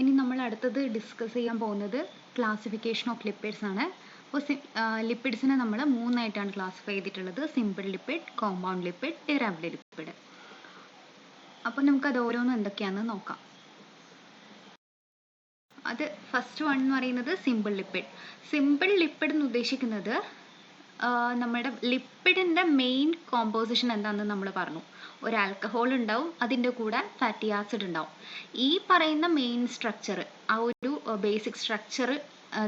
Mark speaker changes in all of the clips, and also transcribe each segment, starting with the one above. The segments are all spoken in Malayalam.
Speaker 1: ഇനി നമ്മൾ അടുത്തത് ഡിസ്കസ് ചെയ്യാൻ പോകുന്നത് ക്ലാസിഫിക്കേഷൻ ഓഫ് ലിപ്പിഡ്സ് ആണ്. അപ്പോൾ ലിപ്പിഡ്സിനെ നമ്മൾ മൂന്നായിട്ടാണ് ക്ലാസിഫൈ ചെയ്തിട്ടുള്ളത്: simple lipid, compound lipid, derived lipid. അപ്പോൾ നമുക്കത് ഓരോന്നും എന്തൊക്കെയാണെന്ന് നോക്കാം. അത് ഫസ്റ്റ് വൺ എന്ന് പറയുന്നത് സിമ്പിൾ ലിപ്പിഡ്. സിമ്പിൾ ലിപ്പിഡ് എന്ന് ഉദ്ദേശിക്കുന്നത് നമ്മുടെ ലിപ്പിഡിൻ്റെ മെയിൻ കോമ്പോസിഷൻ എന്താണെന്ന് നമ്മൾ പറഞ്ഞു. ഒരു ആൽക്കഹോൾ ഉണ്ടാവും, അതിൻ്റെ കൂടെ ഫാറ്റി ആസിഡ് ഉണ്ടാവും. ഈ പറയുന്ന മെയിൻ സ്ട്രക്ചർ, ആ ഒരു ബേസിക് സ്ട്രക്ചർ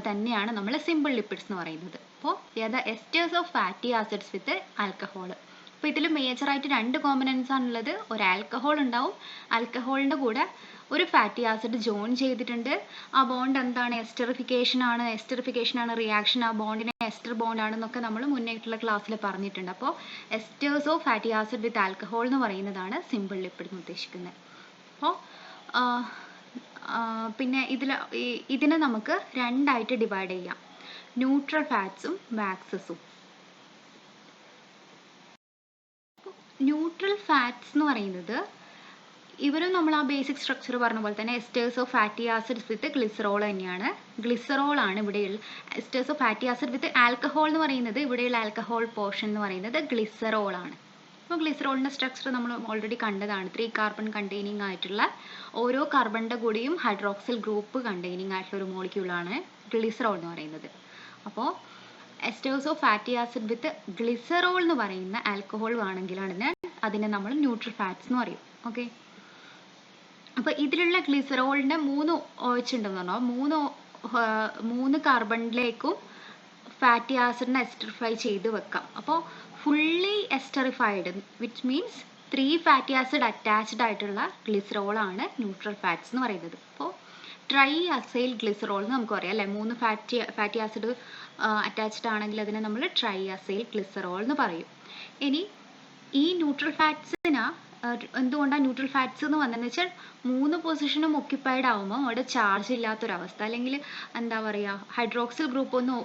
Speaker 1: തന്നെയാണ് നമ്മൾ സിമ്പിൾ ലിപ്പിഡ്സ് എന്ന് പറയുന്നത്. അപ്പോൾ എസ്റ്റേഴ്സ് of fatty acids with alcohol. അപ്പോൾ ഇതിൽ മേജറായിട്ട് രണ്ട് കോമ്പണൻസ് ആണുള്ളത്. ഒരു ആൽക്കഹോൾ ഉണ്ടാവും, ആൽക്കഹോളിൻ്റെ കൂടെ ഒരു ഫാറ്റി ആസിഡ് ജോയിൻ ചെയ്തിട്ടുണ്ട്. ആ ബോണ്ട് എന്താണ്? എസ്റ്ററിഫിക്കേഷൻ ആണ് റിയാക്ഷൻ. ആ ബോണ്ടിനെ എസ്റ്റർ ബോണ്ട് ആണെന്നൊക്കെ നമ്മൾ മുന്നേറ്റുള്ള ക്ലാസ്സിൽ പറഞ്ഞിട്ടുണ്ട്. അപ്പോൾ എസ്റ്റേഴ്സ് of fatty acid with alcohol എന്ന് പറയുന്നതാണ് സിമ്പിൾ ലിപ്പിഡ് എന്ന് ഉദ്ദേശിക്കുന്നത്. അപ്പോൾ പിന്നെ ഇതിനെ നമുക്ക് രണ്ടായിട്ട് ഡിവൈഡ് ചെയ്യാം: ന്യൂട്രൽ ഫാറ്റ്സും വാക്സസും. ന്യൂട്രൽ ഫാറ്റ്സ് എന്ന് പറയുന്നത് ഇവരും നമ്മൾ ആ ബേസിക് സ്ട്രക്ചർ പറഞ്ഞ പോലെ തന്നെ എസ്റ്റേഴ്സ് of fatty acids with glycerol തന്നെയാണ്. ഗ്ലിസറോൾ ആണ് ഇവിടെയുള്ള എസ്റ്റേഴ്സ് of fatty acid with alcohol എന്ന് പറയുന്നത്. ഇവിടെയുള്ള ആൽക്കഹോൾ പോർഷൻ എന്ന് പറയുന്നത് ഗ്ലിസറോൾ ആണ്. അപ്പോൾ ഗ്ലിസറോളിൻ്റെ സ്ട്രക്ചർ നമ്മൾ ഓൾറെഡി കണ്ടതാണ്. 3 കാർബൺ കണ്ടെയ്നിങ് ആയിട്ടുള്ള, ഓരോ കാർബണിൻ്റെ കൂടെയും ഹൈഡ്രോക്സിൽ ഗ്രൂപ്പ് കണ്ടെയ്നിങ് ആയിട്ടുള്ള ഒരു മോളിക്യൂളാണ് ഗ്ലിസറോൾ എന്ന് പറയുന്നത്. അപ്പോൾ എസ്റ്റേഴ്സ് of fatty acid with glycerol എന്ന് പറയുന്ന ആൽക്കഹോൾ ആണെങ്കിലാണ് അതിനെ നമ്മൾ ന്യൂട്രൽ ഫാറ്റ്സ് എന്ന് പറയും. ഓക്കെ, അപ്പോൾ ഇതിലുള്ള ഗ്ലിസറോളിൻ്റെ 3 OH ഉണ്ടെന്ന് പറഞ്ഞാൽ മൂന്ന് കാർബണിലേക്കും ഫാറ്റി ആസിഡിനെ എസ്റ്ററിഫൈ ചെയ്ത് വെക്കാം. അപ്പോൾ fully esterified which means 3 fatty acid attached ആയിട്ടുള്ള ഗ്ലിസറോളാണ് ന്യൂട്രൽ ഫാറ്റ്സ് എന്ന് പറയുന്നത്. അപ്പോൾ ട്രൈ അസൈൽ ഗ്ലിസറോൾ എന്ന് നമുക്ക് പറയാം അല്ലേ. 3 ഫാറ്റി ആസിഡ് അറ്റാച്ച്ഡ് ആണെങ്കിൽ അതിനെ നമ്മൾ ട്രൈ അസൈൽ ഗ്ലിസറോൾ എന്ന് പറയും. ഇനി ഈ ന്യൂട്രൽ ഫാറ്റ്സിന് എന്തുകൊണ്ടാണ് ന്യൂട്രൽ ഫാറ്റ്സ് എന്ന് വന്നതെന്ന് വെച്ചാൽ 3 പൊസിഷനും ഒക്യുപ്പൈഡ് ആകുമ്പോൾ അവിടെ ചാർജ് ഇല്ലാത്തൊരവസ്ഥ, അല്ലെങ്കിൽ എന്താ പറയുക, ഹൈഡ്രോക്സിൽ ഗ്രൂപ്പ് ഒന്നും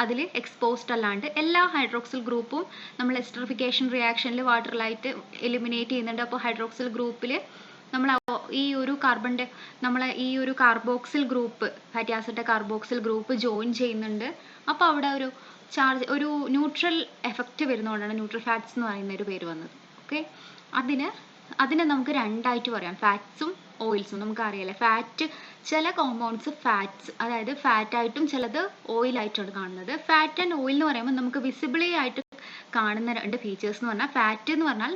Speaker 1: അതിൽ എക്സ്പോസ്ഡ് അല്ലാണ്ട് എല്ലാ ഹൈഡ്രോക്സിൽ ഗ്രൂപ്പും നമ്മൾ എസ്റ്ററിഫിക്കേഷൻ റിയാക്ഷനിൽ വാട്ടറിലായിട്ട് എലിമിനേറ്റ് ചെയ്യുന്നുണ്ട്. അപ്പോൾ ഹൈഡ്രോക്സിൽ ഗ്രൂപ്പിൽ നമ്മൾ ഈ ഒരു കാർബണിൻ്റെ ഈ ഒരു കാർബോക്സിൽ ഗ്രൂപ്പ്, ഫാറ്റി ആസിഡിൻ്റെ കാർബോക്സിൽ ഗ്രൂപ്പ് ജോയിൻ ചെയ്യുന്നുണ്ട്. അപ്പോൾ അവിടെ ഒരു ചാർജ്, ഒരു ന്യൂട്രൽ എഫക്റ്റ് വരുന്നതുകൊണ്ടാണ് ന്യൂട്രൽ ഫാറ്റ്സ് എന്ന് പറയുന്ന ഒരു പേര് വന്നത്. ഓക്കെ, അതിനെ നമുക്ക് രണ്ടായിട്ട് പറയാം: ഫാറ്റ്സും ഓയിൽസും. നമുക്കറിയാലേ ഫാറ്റ്, ചില കോമ്പൗണ്ട്സ് ഫാറ്റ്സ്, അതായത് ഫാറ്റായിട്ടും ചിലത് ഓയിലായിട്ടാണ് കാണുന്നത്. ഫാറ്റ് ആൻഡ് ഓയിൽ എന്ന് പറയുമ്പോൾ നമുക്ക് വിസിബിളി ആയിട്ട് കാണുന്ന രണ്ട് ഫീച്ചേഴ്സ് എന്ന് പറഞ്ഞാൽ, ഫാറ്റ് എന്ന് പറഞ്ഞാൽ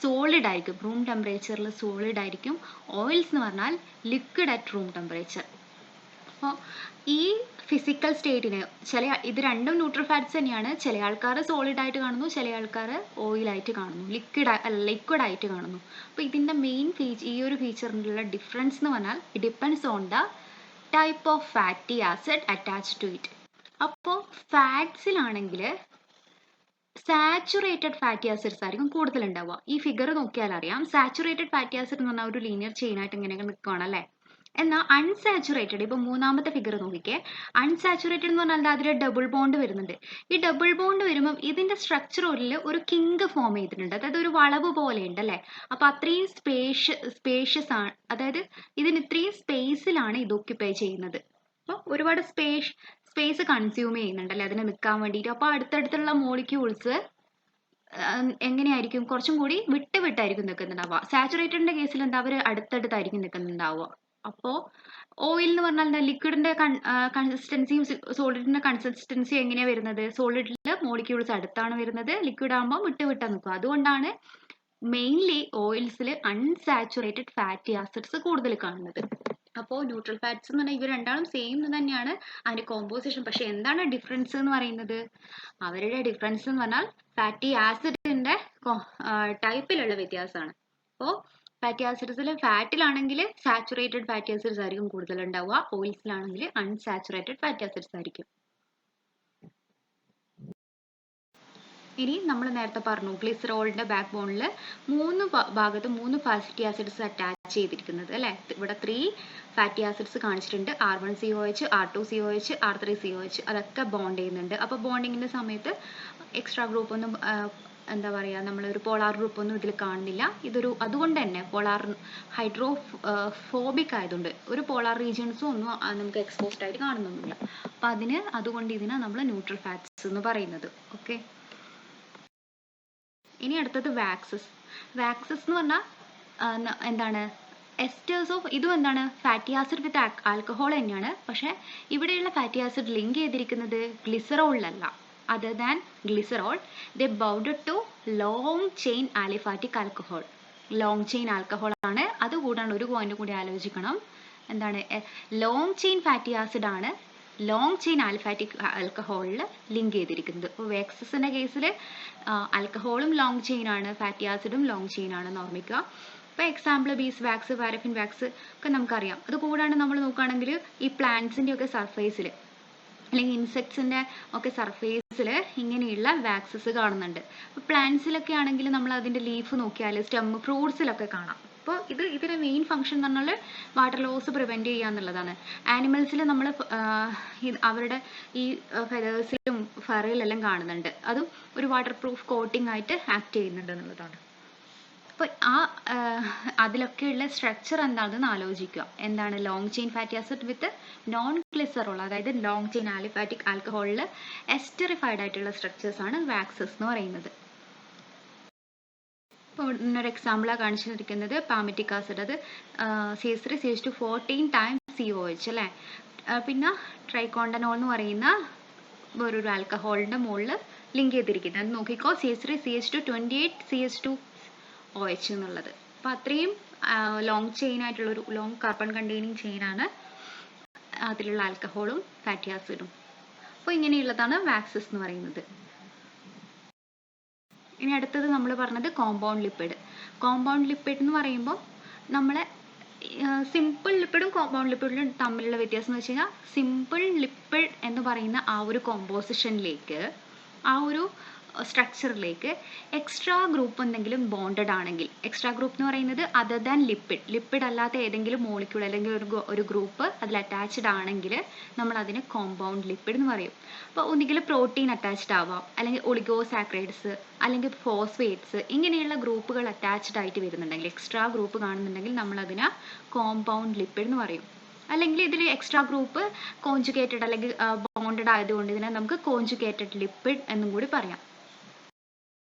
Speaker 1: സോളിഡ് ആയിരിക്കും, റൂം ടെമ്പറേച്ചറിൽ സോളിഡ് ആയിരിക്കും. ഓയിൽസ് എന്ന് പറഞ്ഞാൽ ലിക്വിഡ് അറ്റ് റൂം ടെമ്പറേച്ചർ. അപ്പോൾ ഈ ഫിസിക്കൽ സ്റ്റേറ്റിന് ഇത് രണ്ടും ന്യൂട്രൽ ഫാറ്റ്സ് തന്നെയാണ്. ചില ആൾക്കാർ സോളിഡ് ആയിട്ട് കാണുന്നു, ചില ആൾക്കാർ ഓയിലായിട്ട് കാണുന്നു, ലിക്വിഡ് ആയിട്ട് കാണുന്നു. അപ്പോൾ ഇതിൻ്റെ മെയിൻ ഈ ഒരു ഫീച്ചറിനുള്ള ഡിഫറൻസ് എന്ന് പറഞ്ഞാൽ it depends on the type of fatty acid attached to it. അപ്പോൾ ഫാറ്റ്സിലാണെങ്കിൽ സാച്ചുറേറ്റഡ് ഫാറ്റി ആസിഡ്സ് ആയിരിക്കും കൂടുതൽ ഉണ്ടാവുക. ഈ ഫിഗർ നോക്കിയാൽ അറിയാം, സാച്ചുറേറ്റഡ് ഫാറ്റി ആസിഡ് എന്ന് പറഞ്ഞാൽ ഒരു ലീനിയർ ചെയിൻ ആയിട്ട് ഇങ്ങനെയൊക്കെ നിൽക്കുകയാണ് അല്ലേ. എന്നാൽ അൺസാച്ചുറേറ്റഡ്, ഇപ്പോൾ മൂന്നാമത്തെ ഫിഗർ നോക്കിക്കേ, അൺസാച്ചുറേറ്റഡ് എന്ന് പറഞ്ഞാൽ അതിൽ ഡബിൾ ബോണ്ട് വരുന്നുണ്ട്. ഈ ഡബിൾ ബോണ്ട് വരുമ്പം ഇതിൻ്റെ സ്ട്രക്ചറിൽ ഒരു കിങ്ക് ഫോം ചെയ്തിട്ടുണ്ട്, അതായത് ഒരു വളവ് പോലെ ഉണ്ട് അല്ലേ. അപ്പോൾ അത്രയും സ്പേഷ്യസ് ആണ്, അതായത് ഇതിന് ഇത്രയും സ്പേസിലാണ് ഇത് ഒക്യുപ്പൈ ചെയ്യുന്നത്. അപ്പോൾ ഒരുപാട് സ്പേസ് കൺസ്യൂം ചെയ്യുന്നുണ്ടല്ലേ അതിന് നിൽക്കാൻ വേണ്ടിയിട്ട്. അപ്പോൾ അടുത്തടുത്തുള്ള മോളിക്യൂൾസ് എങ്ങനെയായിരിക്കും? കുറച്ചും കൂടി വിട്ടായിരിക്കും നിൽക്കുന്നുണ്ടാവുക. സാച്ചുറേറ്റഡിൻ്റെ കേസിൽ എന്താ, അവർ അടുത്തടുത്തായിരിക്കും നിൽക്കുന്നുണ്ടാവുക. അപ്പോൾ ഓയിൽ എന്ന് പറഞ്ഞാൽ എന്താ, ലിക്വിഡിൻ്റെ കൺസിസ്റ്റൻസിയും സോളിഡിൻ്റെ കൺസിസ്റ്റൻസിയും എങ്ങനെയാണ് വരുന്നത്? സോളിഡിൽ മോളിക്യൂൾസ് അടുത്താണ് വരുന്നത്, ലിക്വിഡ് ആകുമ്പോൾ വിട്ടാ നിൽക്കുക. അതുകൊണ്ടാണ് മെയിൻലി ഓയിൽസിൽ അൺസാച്ചുറേറ്റഡ് ഫാറ്റി ആസിഡ്സ് കൂടുതൽ കാണുന്നത്. അപ്പോൾ ന്യൂട്രൽ ഫാറ്റ്സ് എന്ന് പറഞ്ഞാൽ ഇവർ രണ്ടാളും സെയിം തന്നെയാണ് അതിൻ്റെ കോമ്പോസിഷൻ. പക്ഷെ എന്താണ് ഡിഫറൻസ് എന്ന് പറയുന്നത്? അവരുടെ ഡിഫറൻസ് എന്ന് പറഞ്ഞാൽ ഫാറ്റി ആസിഡിൻ്റെ ടൈപ്പിലുള്ള വ്യത്യാസമാണ്. അപ്പോൾ ഫാറ്റി ആസിഡ്സിൽ ഫാറ്റിലാണെങ്കിൽ സാച്ചുറേറ്റഡ് ഫാറ്റി ആസിഡ്സ് ആയിരിക്കും കൂടുതൽ ഉണ്ടാവുക, ഓയിൽസിലാണെങ്കിൽ അൺസാച്ചുറേറ്റഡ് ഫാറ്റി ആസിഡ്സ് ആയിരിക്കും. ഇനി നമ്മൾ നേരത്തെ പറഞ്ഞു ഗ്ലിസറോളിൻ്റെ ബാക്ക് ബോണിൽ 3 ഭാഗത്ത് 3 ഫാറ്റി ആസിഡ്സ് അറ്റാച്ച് ചെയ്തിരിക്കുന്നത് അല്ലേ. ഇവിടെ 3 ഫാറ്റി ആസിഡ്സ് കാണിച്ചിട്ടുണ്ട്: R1COH, R2COH, R3COH. അതൊക്കെ ബോണ്ട് ചെയ്യുന്നുണ്ട്. അപ്പോൾ ബോണ്ടിങ്ങിൻ്റെ സമയത്ത് എക്സ്ട്രാ ഗ്രൂപ്പ് ഒന്നും എന്താ പറയുക, നമ്മളൊരു പോളാർ ഗ്രൂപ്പ് ഒന്നും ഇതിൽ കാണുന്നില്ല. അതുകൊണ്ട് തന്നെ പോളാർ ഹൈഡ്രോഫോബിക് ആയതുകൊണ്ട് ഒരു പോളാർ റീജിയൻസും ഒന്നും നമുക്ക് എക്സ്പോസ്ഡ് ആയിട്ട് കാണുന്നൊന്നുമില്ല. അപ്പം അതുകൊണ്ട് ഇതിനെ നമ്മൾ ന്യൂട്രൽ ഫാറ്റ്സ് എന്ന് പറയുന്നത്. ഓക്കെ, ഇനി അടുത്തത് വാക്സസ്. വാക്സസ് എന്ന് പറഞ്ഞാൽ എന്താണ്, എസ്റ്റേഴ്സ് ഓഫ്, ഇതും എന്താണ്, ഫാറ്റി ആസിഡ് വിത്ത് ആൽക്കഹോൾ തന്നെയാണ്. പക്ഷെ ഇവിടെയുള്ള ഫാറ്റി ആസിഡ് ലിങ്ക് ചെയ്തിരിക്കുന്നത് ഗ്ലിസറോളിലല്ല. other than glycerol, they bounded to long chain aliphatic alcohol. long chain alcohol ആണ്. അതുകൂടാണ്ട് ഒരു പോയിന്റ് കൂടി ആലോചിക്കണം. എന്താണ്, ലോങ് ചെയിൻ ഫാറ്റി ആസിഡ് ആണ് ലോങ് ചെയിൻ ആൽഫാറ്റിക് ആൽക്കഹോളിൽ ലിങ്ക് ചെയ്തിരിക്കുന്നത്. അപ്പോൾ വാക്സസിന്റെ കേസിൽ ആൽക്കഹോളും ലോങ് ചെയിൻ ആണ്, ഫാറ്റി ആസിഡും ലോങ് ചെയിൻ ആണെന്ന് ഓർമ്മിക്കുക. ഇപ്പോൾ എക്സാമ്പിൾ ബീസ് വാക്സ്, പാരഫിൻ വാക്സ് ഒക്കെ നമുക്കറിയാം. അത് കൂടാണ്ട് നമ്മൾ നോക്കുകയാണെങ്കിൽ ഈ പ്ലാന്റ്സിൻ്റെ ഒക്കെ സർഫേസിൽ അല്ലെങ്കിൽ ഇൻസെക്ട്സിൻ്റെ ഒക്കെ സർഫേസിൽ ഇങ്ങനെയുള്ള വാക്സസ് കാണുന്നുണ്ട്. അപ്പോൾ പ്ലാന്റ്സിലൊക്കെ ആണെങ്കിൽ നമ്മൾ അതിൻ്റെ ലീഫ് നോക്കിയാൽ സ്റ്റെം, ഫ്രൂട്ട്സിലൊക്കെ കാണാം. അപ്പോൾ ഇതിൻ്റെ മെയിൻ ഫംഗ്ഷൻ എന്ന് പറഞ്ഞാൽ വാട്ടർ ലോസ് പ്രിവെൻറ്റ് ചെയ്യുക എന്നുള്ളതാണ്. ആനിമൽസിൽ നമ്മൾ അവരുടെ ഈ ഫെതേഴ്സിലും ഫറിലെല്ലാം കാണുന്നുണ്ട്. അതും ഒരു വാട്ടർ പ്രൂഫ് കോട്ടിംഗ് ആയിട്ട് ആക്ട് ചെയ്യുന്നുണ്ട് എന്നുള്ളതാണ്. അപ്പോൾ അതിലൊക്കെയുള്ള സ്ട്രക്ചർ എന്താണെന്ന് ആലോചിക്കുക. എന്താണ്, long chain fatty acid with non glycerol, അതായത് ലോങ് ചെയിൻ ആലിഫാറ്റിക് ആൽക്കഹോളിൽ എസ്റ്ററിഫൈഡ് ആയിട്ടുള്ള സ്ട്രക്ചേഴ്സ് ആണ് വാക്സസ് എന്ന് പറയുന്നത്. ഇപ്പോൾ ഇന്നൊരു എക്സാമ്പിളാണ് കാണിച്ചിരിക്കുന്നത് പാമറ്റിക് ആസിഡ്. അത് CH3CH2 14 times COH അല്ലേ. പിന്നെ ട്രൈക്കോണ്ടനോൾ എന്ന് പറയുന്ന വേറൊരു ആൽക്കഹോളിൻ്റെ മുകളിൽ ലിങ്ക് ചെയ്തിരിക്കുന്നത്. അത് നോക്കിക്കോ, CH3CH2 28 CH2OH എന്നുള്ളത്. അപ്പോൾ അത്രയും ലോങ് ചെയിൻ ആയിട്ടുള്ളൊരു ലോങ് കാർബൺ കണ്ടെയ്നിങ് ചെയിനാണ് അതിലുള്ള ആൽക്കഹോളും ഫാറ്റി ആസിഡും. അപ്പോൾ ഇങ്ങനെയുള്ളതാണ് വാക്സസ് എന്ന് പറയുന്നത്. ഇനി അടുത്തത് നമ്മൾ പറഞ്ഞത് കോമ്പൗണ്ട് ലിപ്പിഡ്. കോമ്പൗണ്ട് ലിപ്പിഡ് എന്ന് പറയുമ്പോൾ നമ്മളെ സിമ്പിൾ ലിപ്പിഡും കോമ്പൗണ്ട് ലിപ്പിഡും തമ്മിലുള്ള വ്യത്യാസം എന്ന് വെച്ച് കഴിഞ്ഞാൽ, സിമ്പിൾ ലിപ്പിഡ് എന്ന് പറയുന്ന ആ ഒരു കോമ്പോസിഷനിലേക്ക്, ആ ഒരു സ്ട്രക്ചറിലേക്ക് എക്സ്ട്രാ ഗ്രൂപ്പ് എന്തെങ്കിലും ബോണ്ടഡ് ആണെങ്കിൽ, എക്സ്ട്രാ ഗ്രൂപ്പ് എന്ന് പറയുന്നത് അതർ ദാൻ ലിപ്പിഡ് അല്ലാത്ത ഏതെങ്കിലും മോളിക്യൂൾ അല്ലെങ്കിൽ ഒരു ഗ്രൂപ്പ് അതിൽ അറ്റാച്ച്ഡ് ആണെങ്കിൽ നമ്മൾ അതിനെ കോമ്പൗണ്ട് ലിപ്പിഡ് എന്ന് പറയും. അപ്പോൾ ഒന്നുകിൽ പ്രോട്ടീൻ അറ്റാച്ച്ഡ് ആവാം, അല്ലെങ്കിൽ ഒളിഗോസാക്രൈഡ്സ്, അല്ലെങ്കിൽ ഫോസ്ഫേറ്റ്സ്, ഇങ്ങനെയുള്ള ഗ്രൂപ്പുകൾ അറ്റാച്ച്ഡ് ആയിട്ട് വരുന്നുണ്ടെങ്കിൽ, എക്സ്ട്രാ ഗ്രൂപ്പ് കാണുന്നുണ്ടെങ്കിൽ നമ്മൾ അതിനെ കോമ്പൗണ്ട് ലിപ്പിഡ് എന്ന് പറയും. അല്ലെങ്കിൽ ഇതിൽ എക്സ്ട്രാ ഗ്രൂപ്പ് കോഞ്ചുഗേറ്റഡ് അല്ലെങ്കിൽ ബോണ്ടഡ് ആയതുകൊണ്ട് ഇതിനെ നമുക്ക് കോഞ്ചുഗേറ്റഡ് ലിപ്പിഡ് എന്നും കൂടി പറയാം.